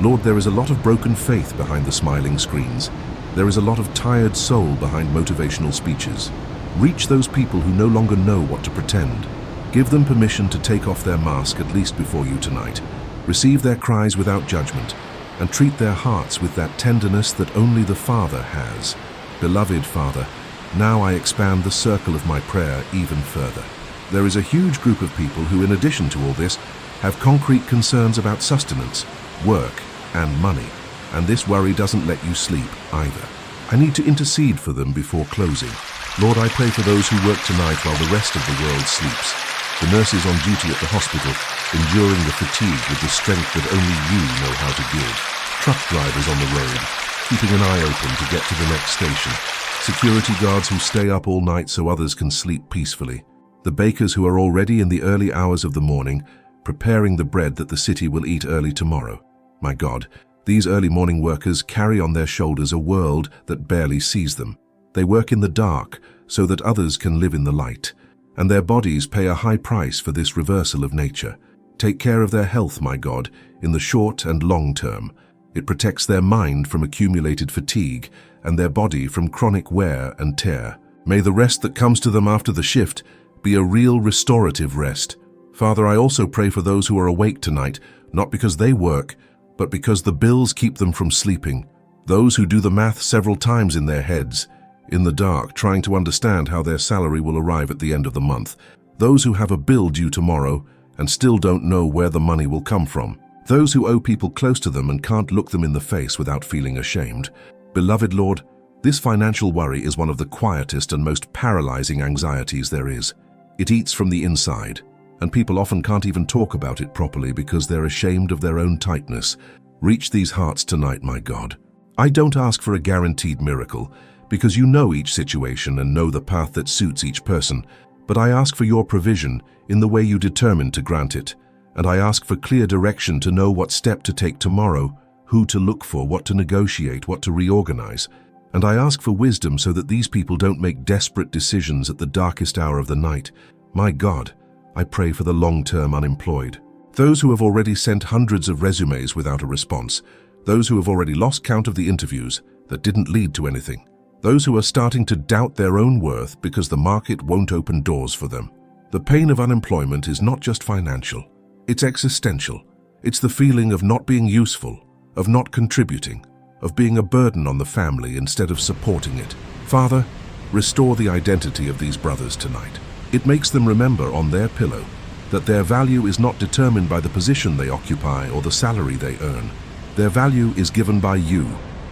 Lord, there is a lot of broken faith behind the smiling screens. There is a lot of tired soul behind motivational speeches. Reach those people who no longer know what to pretend. Give them permission to take off their mask at least before you tonight. Receive their cries without judgment, and treat their hearts with that tenderness that only the Father has. Beloved Father, now I expand the circle of my prayer even further. There is a huge group of people who, in addition to all this, have concrete concerns about sustenance, work, and money, and this worry doesn't let you sleep either. I need to intercede for them before closing. Lord, I pray for those who work tonight while the rest of the world sleeps. The nurses on duty at the hospital, enduring the fatigue with the strength that only you know how to give. Truck drivers on the road, keeping an eye open to get to the next station. Security guards who stay up all night so others can sleep peacefully. The bakers who are already in the early hours of the morning, preparing the bread that the city will eat early tomorrow. My God, these early morning workers carry on their shoulders a world that barely sees them. They work in the dark so that others can live in the light, and their bodies pay a high price for this reversal of nature. Take care of their health, my God, in the short and long term. It protects their mind from accumulated fatigue and their body from chronic wear and tear. May the rest that comes to them after the shift be a real restorative rest, Father, I also pray for those who are awake tonight, not because they work, but because the bills keep them from sleeping. Those who do the math several times in their heads, in the dark, trying to understand how their salary will arrive at the end of the month. Those who have a bill due tomorrow and still don't know where the money will come from. Those who owe people close to them and can't look them in the face without feeling ashamed. Beloved Lord, this financial worry is one of the quietest and most paralyzing anxieties there is. It eats from the inside, and people often can't even talk about it properly because they're ashamed of their own tightness. Reach these hearts tonight, my God. I don't ask for a guaranteed miracle, because you know each situation and know the path that suits each person, but I ask for your provision in the way you determined to grant it, and I ask for clear direction to know what step to take tomorrow, who to look for, what to negotiate, what to reorganize. And I ask for wisdom so that these people don't make desperate decisions at the darkest hour of the night. My God, I pray for the long-term unemployed, those who have already sent hundreds of resumes without a response, those who have already lost count of the interviews that didn't lead to anything, those who are starting to doubt their own worth because the market won't open doors for them. The pain of unemployment is not just financial, it's existential. It's the feeling of not being useful, of not contributing, of being a burden on the family instead of supporting it. Father, restore the identity of these brothers tonight. It makes them remember on their pillow that their value is not determined by the position they occupy or the salary they earn. Their value is given by you,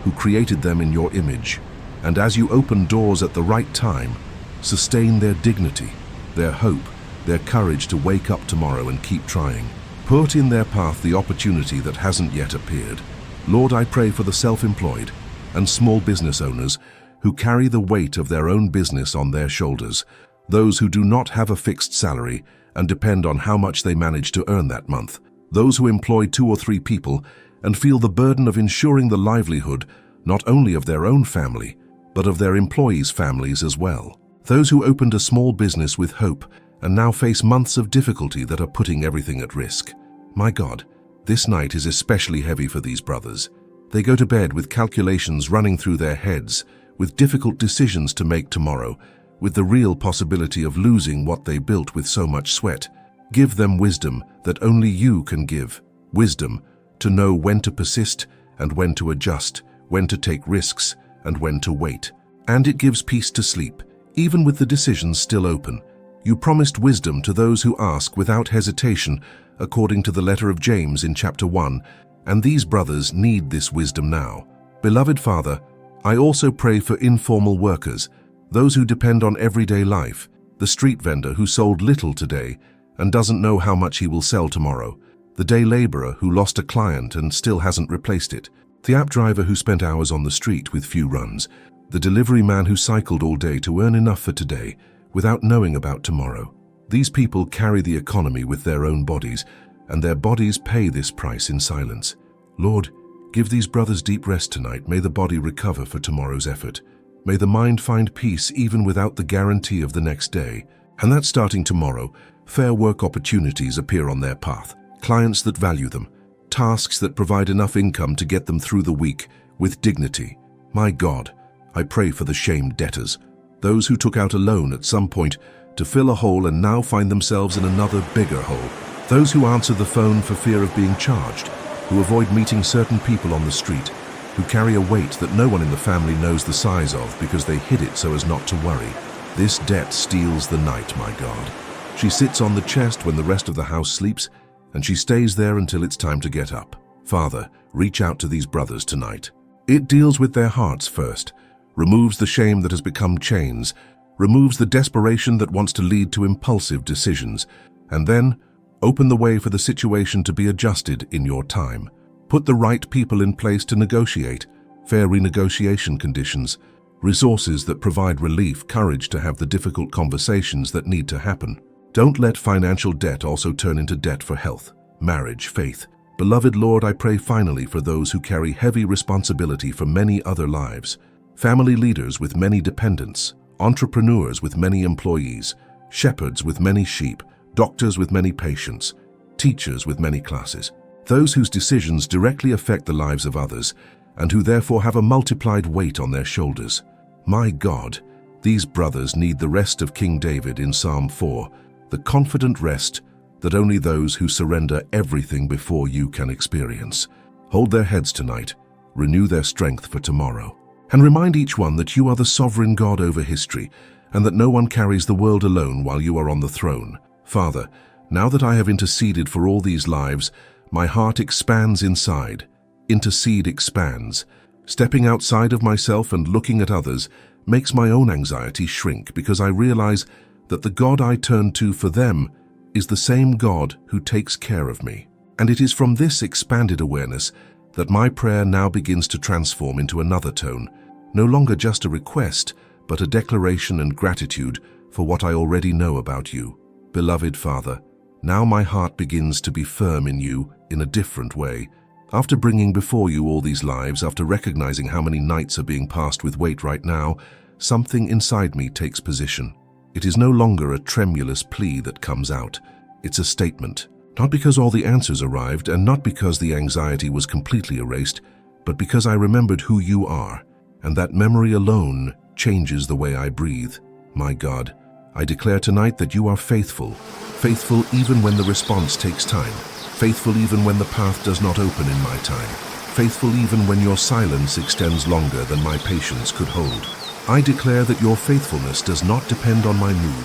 who created them in your image. And as you open doors at the right time, sustain their dignity, their hope, their courage to wake up tomorrow and keep trying. Put in their path the opportunity that hasn't yet appeared. Lord, I pray for the self-employed and small business owners who carry the weight of their own business on their shoulders, those who do not have a fixed salary and depend on how much they manage to earn that month, those who employ 2 or 3 people and feel the burden of ensuring the livelihood not only of their own family, but of their employees' families as well. Those who opened a small business with hope and now face months of difficulty that are putting everything at risk. My God, this night is especially heavy for these brothers. They go to bed with calculations running through their heads, with difficult decisions to make tomorrow, with the real possibility of losing what they built with so much sweat. Give them wisdom that only you can give. Wisdom to know when to persist and when to adjust, when to take risks and when to wait. And it gives peace to sleep, even with the decisions still open. You promised wisdom to those who ask without hesitation, according to the letter of James in chapter 1, and these brothers need this wisdom now. Beloved Father, I also pray for informal workers, those who depend on everyday life, the street vendor who sold little today and doesn't know how much he will sell tomorrow, the day laborer who lost a client and still hasn't replaced it, the app driver who spent hours on the street with few runs, the delivery man who cycled all day to earn enough for today without knowing about tomorrow. These people carry the economy with their own bodies, and their bodies pay this price in silence. Lord, give these brothers deep rest tonight. May the body recover for tomorrow's effort. May the mind find peace even without the guarantee of the next day. And that starting tomorrow, fair work opportunities appear on their path, clients that value them, tasks that provide enough income to get them through the week with dignity. My God, I pray for the shamed debtors, those who took out a loan at some point to fill a hole and now find themselves in another bigger hole, those who answer the phone for fear of being charged, who avoid meeting certain people on the street, who carry a weight that no one in the family knows the size of because they hid it so as not to worry. This debt steals the night, my God. She sits on the chest when the rest of the house sleeps, and she stays there until it's time to get up. Father, reach out to these brothers tonight. It deals with their hearts first, removes the shame that has become chains, removes the desperation that wants to lead to impulsive decisions, and then open the way for the situation to be adjusted in your time. Put the right people in place to negotiate, fair renegotiation conditions, resources that provide relief, courage to have the difficult conversations that need to happen. Don't let financial debt also turn into debt for health, marriage, faith. Beloved Lord, I pray finally for those who carry heavy responsibility for many other lives, family leaders with many dependents, entrepreneurs with many employees, shepherds with many sheep, doctors with many patients, teachers with many classes, those whose decisions directly affect the lives of others and who therefore have a multiplied weight on their shoulders. My God, these brothers need the rest of King David in Psalm 4, the confident rest that only those who surrender everything before you can experience. Hold their heads tonight, renew their strength for tomorrow, and remind each one that you are the sovereign God over history, and that no one carries the world alone while you are on the throne. Father, now that I have interceded for all these lives, my heart expands inside. Intercede expands. Stepping outside of myself and looking at others makes my own anxiety shrink, because I realize that the God I turn to for them is the same God who takes care of me. And it is from this expanded awareness that my prayer now begins to transform into another tone, no longer just a request, but a declaration and gratitude for what I already know about you. Beloved Father, now my heart begins to be firm in you in a different way. After bringing before you all these lives, after recognizing how many nights are being passed with weight right now, something inside me takes position. It is no longer a tremulous plea that comes out. It's a statement. Not because all the answers arrived, and not because the anxiety was completely erased, but because I remembered who you are, and that memory alone changes the way I breathe. My God, I declare tonight that you are faithful. Faithful even when the response takes time. Faithful even when the path does not open in my time. Faithful even when your silence extends longer than my patience could hold. I declare that your faithfulness does not depend on my mood.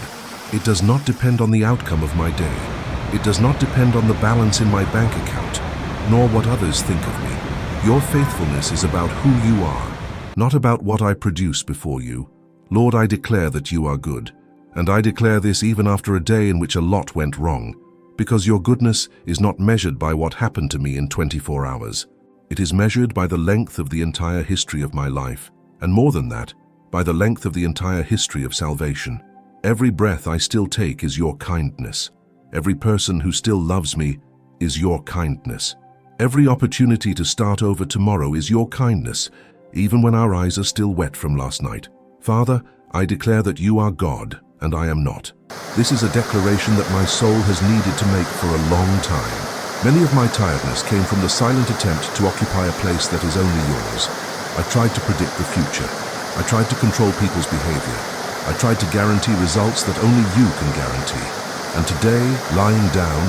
It does not depend on the outcome of my day. It does not depend on the balance in my bank account, nor what others think of me. Your faithfulness is about who you are, not about what I produce before you. Lord, I declare that you are good, and I declare this even after a day in which a lot went wrong, because your goodness is not measured by what happened to me in 24 hours. It is measured by the length of the entire history of my life, and more than that, by the length of the entire history of salvation. Every breath I still take is your kindness. Every person who still loves me is your kindness. Every opportunity to start over tomorrow is your kindness, even when our eyes are still wet from last night. Father, I declare that you are God, and I am not. This is a declaration that my soul has needed to make for a long time. Many of my tiredness came from the silent attempt to occupy a place that is only yours. I tried to predict the future. I tried to control people's behavior. I tried to guarantee results that only you can guarantee. And today, lying down,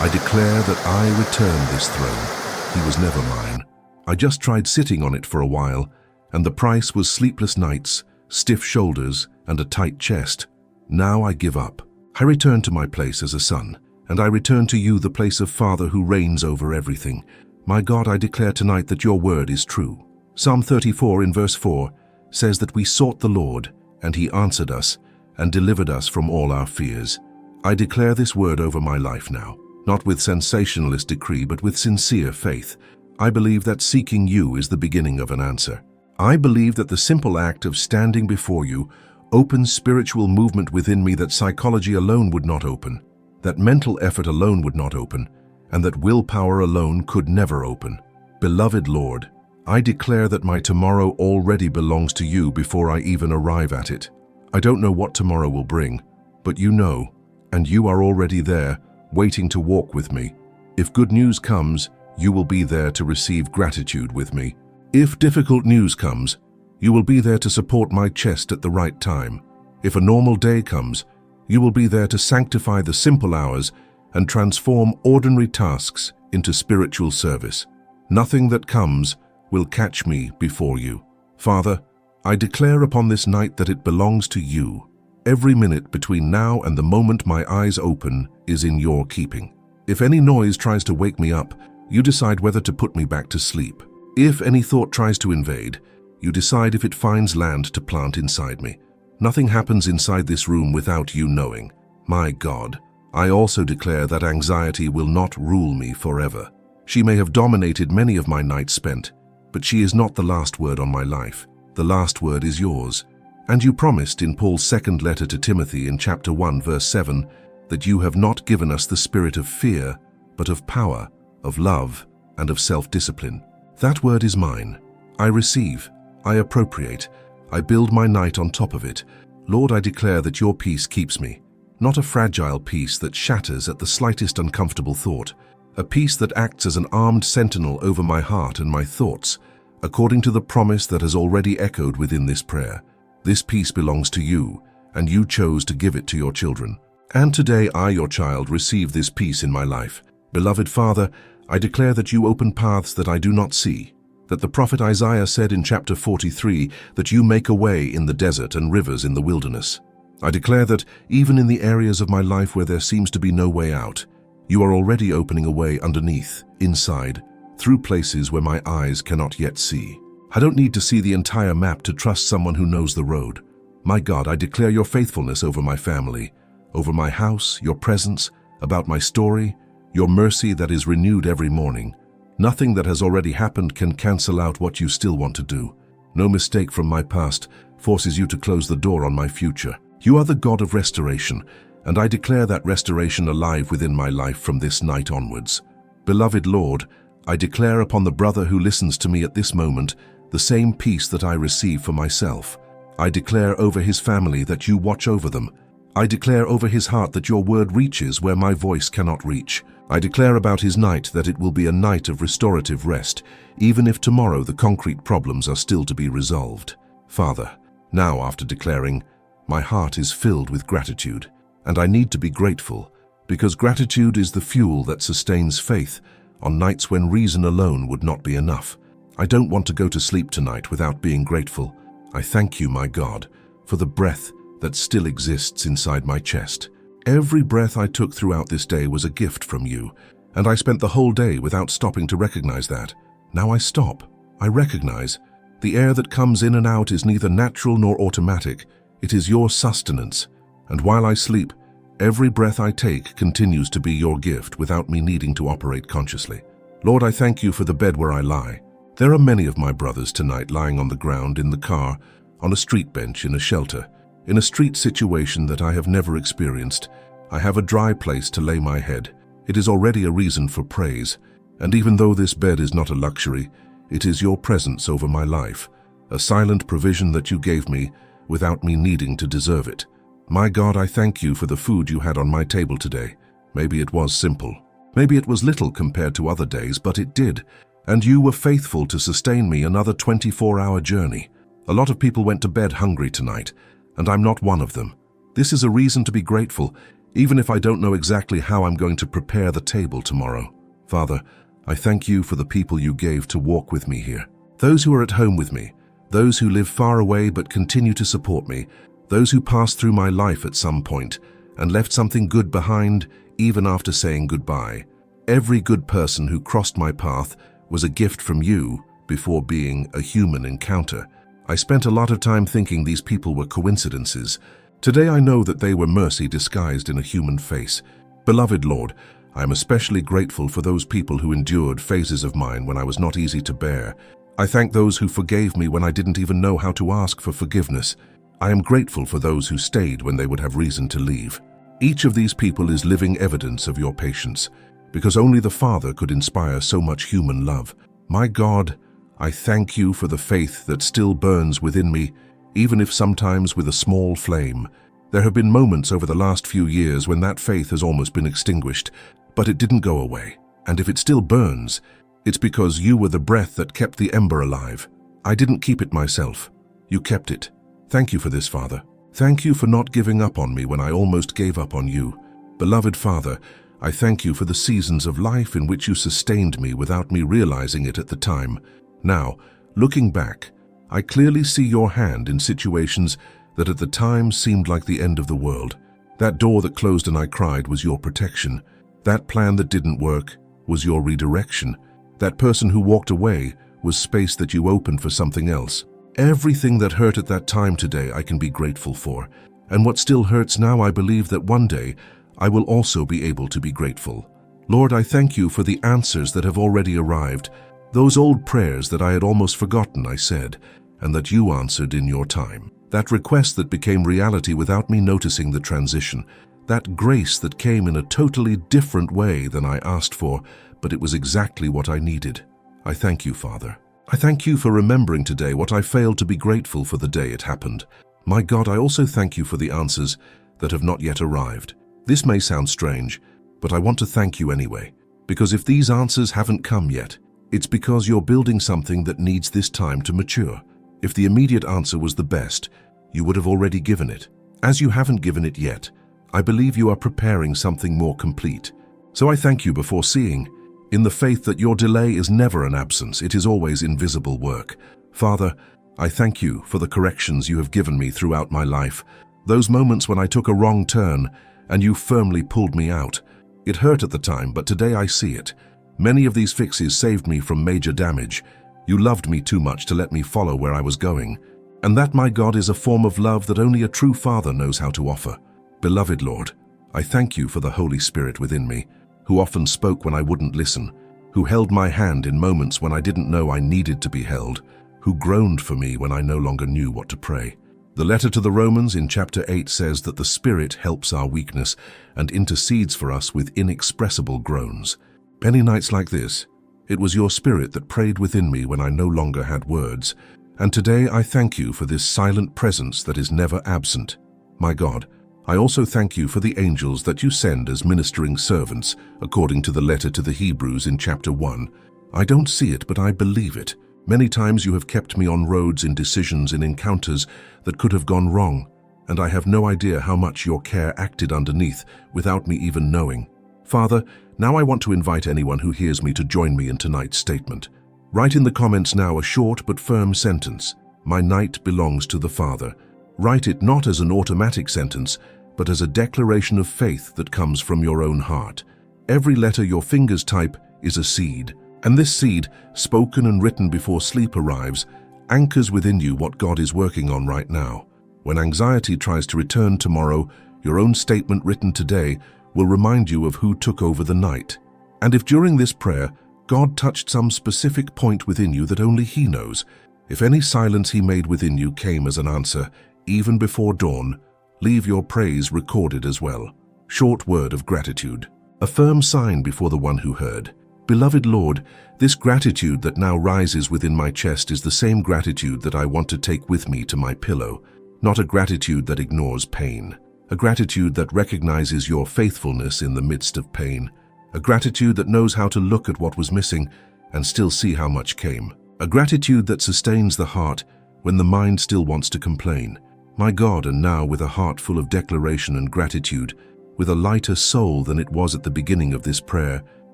I declare that I return this throne. He was never mine. I just tried sitting on it for a while, and the price was sleepless nights, stiff shoulders, and a tight chest. Now I give up. I return to my place as a son, and I return to you the place of Father who reigns over everything. My God, I declare tonight that your word is true. Psalm 34 in verse 4 says that we sought the Lord, and he answered us, and delivered us from all our fears. I declare this word over my life now, not with sensationalist decree, but with sincere faith. I believe that seeking you is the beginning of an answer. I believe that the simple act of standing before you opens spiritual movement within me that psychology alone would not open, that mental effort alone would not open, and that willpower alone could never open. Beloved Lord, I declare that my tomorrow already belongs to you before I even arrive at it. I don't know what tomorrow will bring, but you know, and you are already there, waiting to walk with me. If good news comes, you will be there to receive gratitude with me. If difficult news comes, you will be there to support my chest at the right time. If a normal day comes, you will be there to sanctify the simple hours and transform ordinary tasks into spiritual service. Nothing that comes will catch me before you. Father, I declare upon this night that it belongs to you. Every minute between now and the moment my eyes open is in your keeping. If any noise tries to wake me up, you decide whether to put me back to sleep. If any thought tries to invade, you decide if it finds land to plant inside me. Nothing happens inside this room without you knowing. My God, I also declare that anxiety will not rule me forever. She may have dominated many of my nights spent, but she is not the last word on my life. The last word is yours. And you promised in Paul's second letter to Timothy in chapter 1 verse 7 that you have not given us the spirit of fear, but of power, of love, and of self-discipline. That word is mine. I receive, I appropriate, I build my night on top of it. Lord, I declare that your peace keeps me, not a fragile peace that shatters at the slightest uncomfortable thought, a peace that acts as an armed sentinel over my heart and my thoughts, according to the promise that has already echoed within this prayer. This peace belongs to you, and you chose to give it to your children. And today I, your child, receive this peace in my life. Beloved Father, I declare that you open paths that I do not see, that the prophet Isaiah said in chapter 43 that you make a way in the desert and rivers in the wilderness. I declare that even in the areas of my life where there seems to be no way out, you are already opening a way underneath, inside, through places where my eyes cannot yet see. I don't need to see the entire map to trust someone who knows the road. My God, I declare your faithfulness over my family, over my house, your presence, about my story, your mercy that is renewed every morning. Nothing that has already happened can cancel out what you still want to do. No mistake from my past forces you to close the door on my future. You are the God of restoration, and I declare that restoration alive within my life from this night onwards. Beloved Lord, I declare upon the brother who listens to me at this moment the same peace that I receive for myself. I declare over his family that you watch over them. I declare over his heart that your word reaches where my voice cannot reach. I declare about his night that it will be a night of restorative rest, even if tomorrow the concrete problems are still to be resolved. Father, now after declaring, my heart is filled with gratitude, and I need to be grateful, because gratitude is the fuel that sustains faith on nights when reason alone would not be enough. I don't want to go to sleep tonight without being grateful. I thank you, my God, for the breath that still exists inside my chest. Every breath I took throughout this day was a gift from you, and I spent the whole day without stopping to recognize that. Now I stop. I recognize the air that comes in and out is neither natural nor automatic. It is your sustenance, and while I sleep, every breath I take continues to be your gift without me needing to operate consciously. Lord, I thank you for the bed where I lie. There are many of my brothers tonight lying on the ground, in the car, on a street bench, in a shelter, in a street situation that I have never experienced. I have a dry place to lay my head. It is already a reason for praise, and even though this bed is not a luxury, it is your presence over my life, a silent provision that you gave me without me needing to deserve it. My God, I thank you for the food you had on my table today. Maybe it was simple. Maybe it was little compared to other days, but it did. And you were faithful to sustain me another 24-hour journey. A lot of people went to bed hungry tonight, and I'm not one of them. This is a reason to be grateful, even if I don't know exactly how I'm going to prepare the table tomorrow. Father, I thank you for the people you gave to walk with me here. Those who are at home with me, those who live far away but continue to support me, those who passed through my life at some point and left something good behind even after saying goodbye. Every good person who crossed my path was a gift from you before being a human encounter. I spent a lot of time thinking these people were coincidences. Today I know that they were mercy disguised in a human face. Beloved Lord, I am especially grateful for those people who endured phases of mine when I was not easy to bear. I thank those who forgave me when I didn't even know how to ask for forgiveness. I am grateful for those who stayed when they would have reason to leave. Each of these people is living evidence of your patience, because only the Father could inspire so much human love. My God, I thank you for the faith that still burns within me, even if sometimes with a small flame. There have been moments over the last few years when that faith has almost been extinguished, but it didn't go away. And if it still burns, it's because you were the breath that kept the ember alive. I didn't keep it myself. You kept it. Thank you for this, Father. Thank you for not giving up on me when I almost gave up on you. Beloved Father, I thank you for the seasons of life in which you sustained me without me realizing it at the time. Now, looking back, I clearly see your hand in situations that at the time seemed like the end of the world. That door that closed and I cried was your protection. That plan that didn't work was your redirection. That person who walked away was space that you opened for something else. Everything that hurt at that time today I can be grateful for. And what still hurts now, I believe that one day I will also be able to be grateful. Lord, I thank you for the answers that have already arrived. Those old prayers that I had almost forgotten I said, and that you answered in your time. That request that became reality without me noticing the transition. That grace that came in a totally different way than I asked for, but it was exactly what I needed. I thank you, Father. I thank you for remembering today what I failed to be grateful for the day it happened. My God, I also thank you for the answers that have not yet arrived. This may sound strange, but I want to thank you anyway, because if these answers haven't come yet, it's because you're building something that needs this time to mature. If the immediate answer was the best, you would have already given it. As you haven't given it yet, I believe you are preparing something more complete. So I thank you before seeing, in the faith that your delay is never an absence, it is always invisible work. Father, I thank you for the corrections you have given me throughout my life, those moments when I took a wrong turn and you firmly pulled me out. It hurt at the time, but today I see it. Many of these fixes saved me from major damage. You loved me too much to let me follow where I was going. And that, my God, is a form of love that only a true Father knows how to offer. Beloved Lord, I thank you for the Holy Spirit within me, who often spoke when I wouldn't listen, who held my hand in moments when I didn't know I needed to be held, who groaned for me when I no longer knew what to pray. The letter to the Romans in chapter 8 says that the Spirit helps our weakness and intercedes for us with inexpressible groans. Many nights like this, it was your Spirit that prayed within me when I no longer had words, and today I thank you for this silent presence that is never absent. My God, I also thank you for the angels that you send as ministering servants, according to the letter to the Hebrews in chapter 1. I don't see it, but I believe it. Many times you have kept me on roads in decisions and encounters that could have gone wrong, and I have no idea how much your care acted underneath without me even knowing. Father, now I want to invite anyone who hears me to join me in tonight's statement. Write in the comments now a short but firm sentence. My night belongs to the Father. Write it not as an automatic sentence, but as a declaration of faith that comes from your own heart. Every letter your fingers type is a seed, and this seed, spoken and written before sleep arrives, anchors within you what God is working on right now. When anxiety tries to return tomorrow, your own statement written today will remind you of who took over the night. And if during this prayer, God touched some specific point within you that only He knows, if any silence He made within you came as an answer, even before dawn, leave your praise recorded as well. Short word of gratitude. A firm sign before the one who heard. Beloved Lord, this gratitude that now rises within my chest is the same gratitude that I want to take with me to my pillow. Not a gratitude that ignores pain. A gratitude that recognizes your faithfulness in the midst of pain. A gratitude that knows how to look at what was missing and still see how much came. A gratitude that sustains the heart when the mind still wants to complain. My God, and now with a heart full of declaration and gratitude, with a lighter soul than it was at the beginning of this prayer,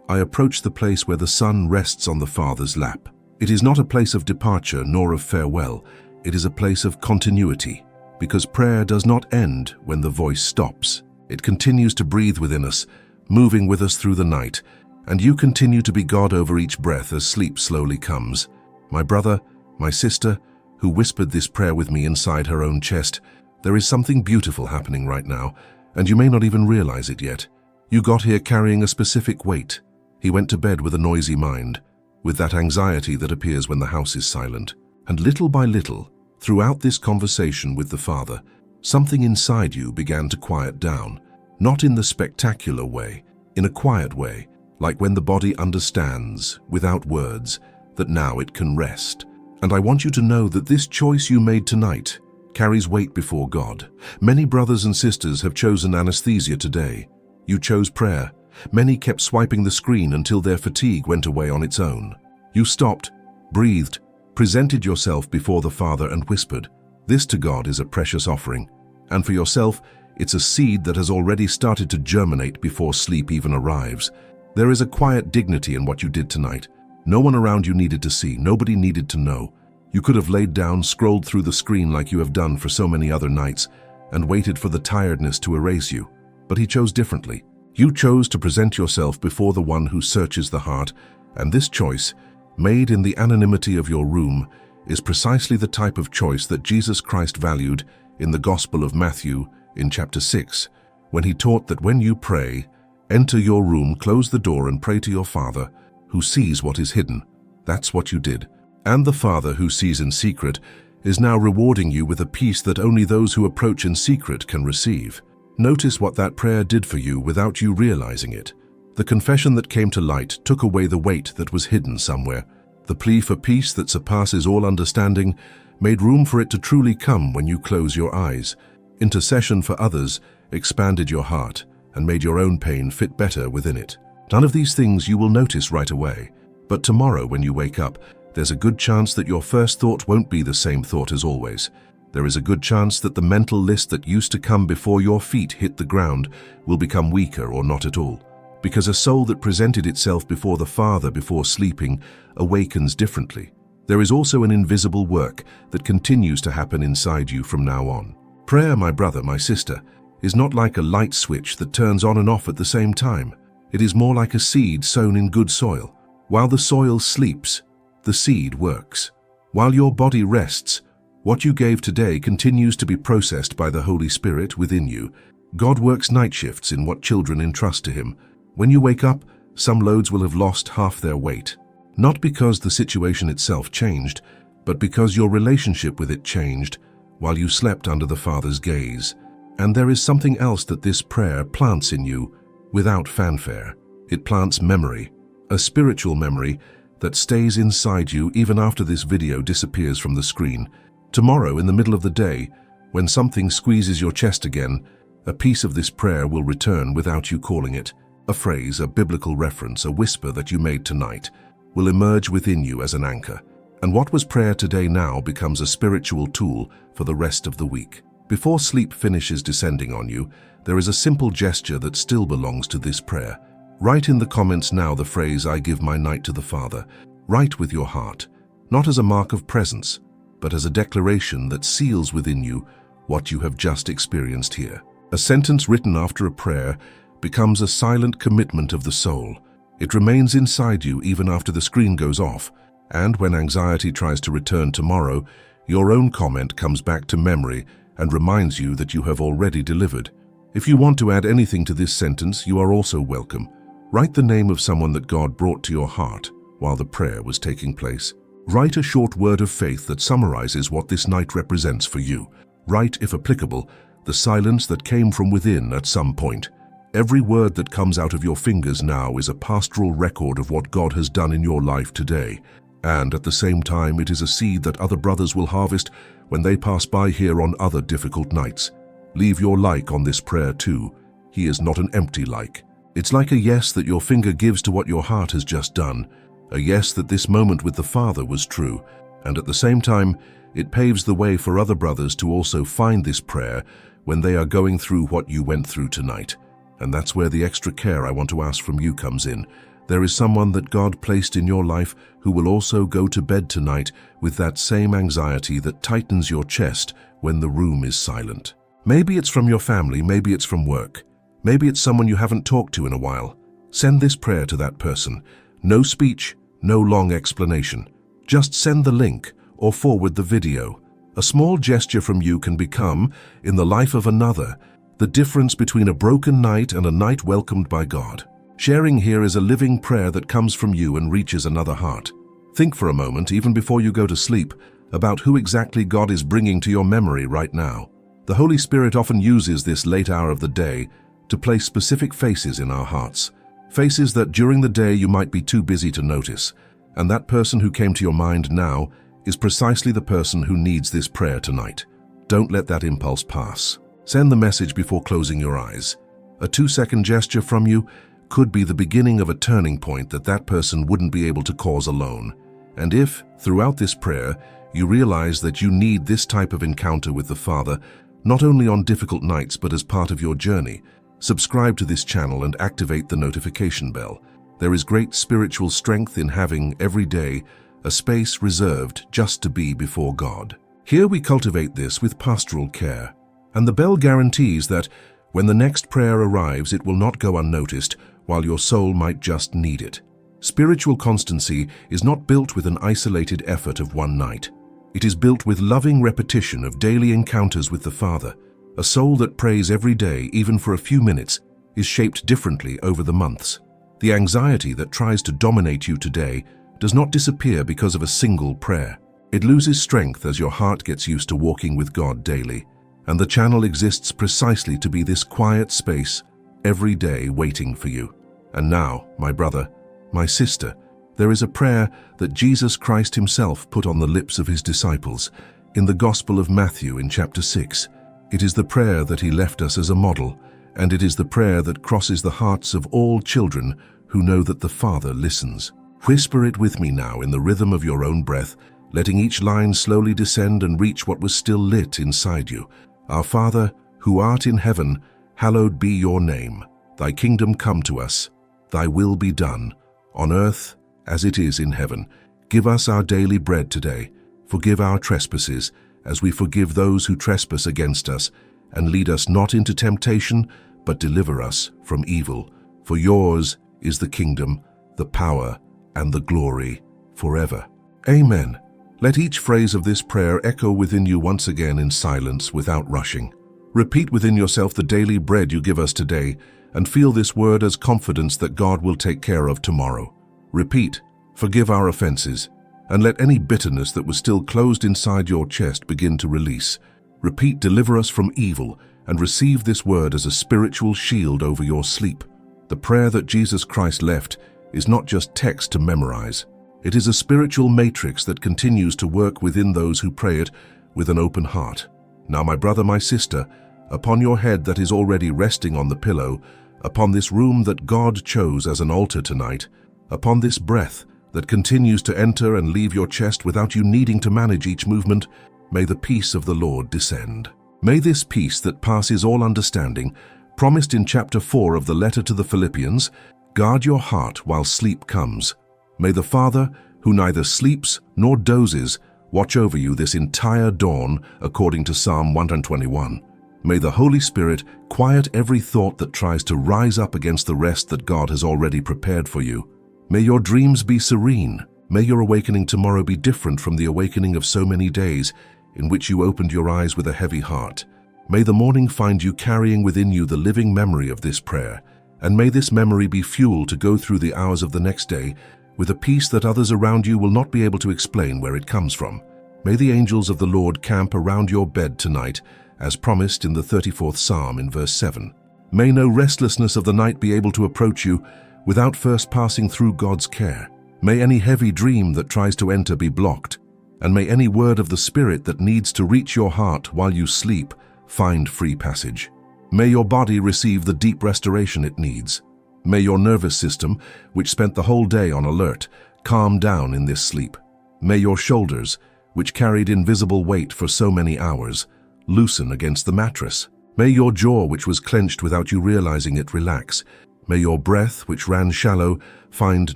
I approach the place where the Son rests on the Father's lap. It is not a place of departure nor of farewell. It is a place of continuity, because prayer does not end when the voice stops. It continues to breathe within us, moving with us through the night, and you continue to be God over each breath as sleep slowly comes. My brother, my sister, who whispered this prayer with me inside her own chest, there is something beautiful happening right now, and you may not even realize it yet. You got here carrying a specific weight. He went to bed with a noisy mind, with that anxiety that appears when the house is silent. And little by little, throughout this conversation with the Father, something inside you began to quiet down, not in the spectacular way, in a quiet way, like when the body understands, without words, that now it can rest. And I want you to know that this choice you made tonight carries weight before God. Many brothers and sisters have chosen anesthesia today. You chose prayer. Many kept swiping the screen until their fatigue went away on its own. You stopped, breathed, presented yourself before the Father and whispered. This to God is a precious offering. And for yourself, it's a seed that has already started to germinate before sleep even arrives. There is a quiet dignity in what you did tonight. No one around you needed to see, nobody needed to know. You could have laid down, scrolled through the screen like you have done for so many other nights, and waited for the tiredness to erase you. But He chose differently. You chose to present yourself before the one who searches the heart, and this choice, made in the anonymity of your room, is precisely the type of choice that Jesus Christ valued in the Gospel of Matthew in chapter 6, when He taught that when you pray, enter your room, close the door and pray to your Father, who sees what is hidden. That's what you did. And the Father who sees in secret is now rewarding you with a peace that only those who approach in secret can receive. Notice what that prayer did for you without you realizing it. The confession that came to light took away the weight that was hidden somewhere. The plea for peace that surpasses all understanding made room for it to truly come when you close your eyes. Intercession for others expanded your heart and made your own pain fit better within it. None of these things you will notice right away, but tomorrow when you wake up, there's a good chance that your first thought won't be the same thought as always. There is a good chance that the mental list that used to come before your feet hit the ground will become weaker or not at all, because a soul that presented itself before the Father before sleeping awakens differently. There is also an invisible work that continues to happen inside you from now on. Prayer, my brother, my sister, is not like a light switch that turns on and off at the same time. It is more like a seed sown in good soil. While the soil sleeps, the seed works. While your body rests, what you gave today continues to be processed by the Holy Spirit within you. God works night shifts in what children entrust to Him. When you wake up, some loads will have lost half their weight. Not because the situation itself changed, but because your relationship with it changed while you slept under the Father's gaze. And there is something else that this prayer plants in you without fanfare. It plants memory, a spiritual memory that stays inside you even after this video disappears from the screen. Tomorrow, in the middle of the day, when something squeezes your chest again, a piece of this prayer will return without you calling it. A phrase, a biblical reference, a whisper that you made tonight will emerge within you as an anchor. And what was prayer today now becomes a spiritual tool for the rest of the week. Before sleep finishes descending on you, there is a simple gesture that still belongs to this prayer. Write in the comments now the phrase, "I give my night to the Father." Write with your heart, not as a mark of presence, but as a declaration that seals within you what you have just experienced here. A sentence written after a prayer becomes a silent commitment of the soul. It remains inside you even after the screen goes off, and when anxiety tries to return tomorrow, your own comment comes back to memory and reminds you that you have already delivered. If you want to add anything to this sentence, you are also welcome. Write the name of someone that God brought to your heart while the prayer was taking place. Write a short word of faith that summarizes what this night represents for you. Write, if applicable, the silence that came from within at some point. Every word that comes out of your fingers now is a pastoral record of what God has done in your life today. And at the same time, it is a seed that other brothers will harvest when they pass by here on other difficult nights. Leave your like on this prayer too. He is not an empty like. It's like a yes that your finger gives to what your heart has just done. A yes that this moment with the Father was true. And at the same time, it paves the way for other brothers to also find this prayer when they are going through what you went through tonight. And that's where the extra care I want to ask from you comes in. There is someone that God placed in your life who will also go to bed tonight with that same anxiety that tightens your chest when the room is silent. Maybe it's from your family, maybe it's from work. Maybe it's someone you haven't talked to in a while. Send this prayer to that person. No speech, no long explanation. Just send the link or forward the video. A small gesture from you can become, in the life of another, the difference between a broken night and a night welcomed by God. Sharing here is a living prayer that comes from you and reaches another heart. Think for a moment, even before you go to sleep, about who exactly God is bringing to your memory right now. The Holy Spirit often uses this late hour of the day to place specific faces in our hearts. Faces that during the day you might be too busy to notice. And that person who came to your mind now is precisely the person who needs this prayer tonight. Don't let that impulse pass. Send the message before closing your eyes. A 2-second gesture from you could be the beginning of a turning point that person wouldn't be able to cause alone. And if, throughout this prayer, you realize that you need this type of encounter with the Father, not only on difficult nights but as part of your journey, subscribe to this channel and activate the notification bell. There is great spiritual strength in having, every day, a space reserved just to be before God. Here we cultivate this with pastoral care. And the bell guarantees that when the next prayer arrives, it will not go unnoticed, while your soul might just need it. Spiritual constancy is not built with an isolated effort of one night. It is built with loving repetition of daily encounters with the Father. A soul that prays every day, even for a few minutes, is shaped differently over the months. The anxiety that tries to dominate you today does not disappear because of a single prayer. It loses strength as your heart gets used to walking with God daily. And the channel exists precisely to be this quiet space every day waiting for you. And now, my brother, my sister, there is a prayer that Jesus Christ himself put on the lips of his disciples in the Gospel of Matthew in chapter 6. It is the prayer that he left us as a model, and it is the prayer that crosses the hearts of all children who know that the Father listens. Whisper it with me now in the rhythm of your own breath, letting each line slowly descend and reach what was still lit inside you. Our Father, who art in heaven, hallowed be your name. Thy kingdom come to us. Thy will be done, on earth as it is in heaven. Give us our daily bread today. Forgive our trespasses, as we forgive those who trespass against us. And lead us not into temptation, but deliver us from evil. For yours is the kingdom, the power, and the glory forever. Amen. Let each phrase of this prayer echo within you once again in silence without rushing. Repeat within yourself the daily bread you give us today, and feel this word as confidence that God will take care of tomorrow. Repeat, forgive our offenses, and let any bitterness that was still closed inside your chest begin to release. Repeat, deliver us from evil, and receive this word as a spiritual shield over your sleep. The prayer that Jesus Christ left is not just text to memorize. It is a spiritual matrix that continues to work within those who pray it with an open heart. Now, my brother, my sister, upon your head that is already resting on the pillow, upon this room that God chose as an altar tonight, upon this breath that continues to enter and leave your chest without you needing to manage each movement, may the peace of the Lord descend. May this peace that passes all understanding, promised in chapter 4 of the letter to the Philippians, guard your heart while sleep comes. May the Father, who neither sleeps nor dozes, watch over you this entire dawn, according to Psalm 121. May the Holy Spirit quiet every thought that tries to rise up against the rest that God has already prepared for you. May your dreams be serene. May your awakening tomorrow be different from the awakening of so many days in which you opened your eyes with a heavy heart. May the morning find you carrying within you the living memory of this prayer, and may this memory be fuel to go through the hours of the next day with a peace that others around you will not be able to explain where it comes from. May the angels of the Lord camp around your bed tonight, as promised in the 34th Psalm in verse 7. May no restlessness of the night be able to approach you without first passing through God's care. May any heavy dream that tries to enter be blocked, and may any word of the Spirit that needs to reach your heart while you sleep find free passage. May your body receive the deep restoration it needs. May your nervous system, which spent the whole day on alert, calm down in this sleep. May your shoulders, which carried invisible weight for so many hours, loosen against the mattress. May your jaw, which was clenched without you realizing it, relax. May your breath, which ran shallow, find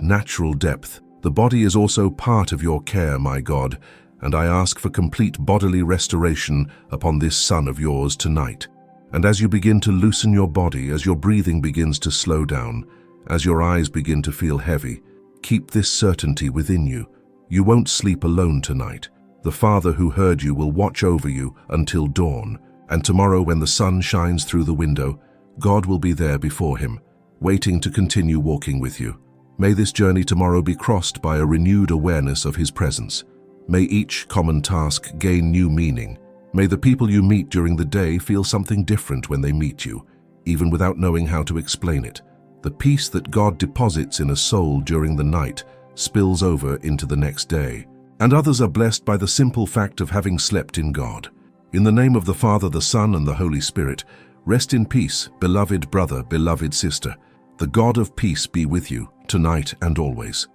natural depth. The body is also part of your care, my God, and I ask for complete bodily restoration upon this son of yours tonight. And as you begin to loosen your body, as your breathing begins to slow down, as your eyes begin to feel heavy, keep this certainty within you. You won't sleep alone tonight. The Father who heard you will watch over you until dawn, and tomorrow when the sun shines through the window, God will be there before him, waiting to continue walking with you. May this journey tomorrow be crossed by a renewed awareness of his presence. May each common task gain new meaning. May the people you meet during the day feel something different when they meet you, even without knowing how to explain it. The peace that God deposits in a soul during the night spills over into the next day, and others are blessed by the simple fact of having slept in God. In the name of the Father, the Son, and the Holy Spirit, rest in peace, beloved brother, beloved sister. The God of peace be with you, tonight and always.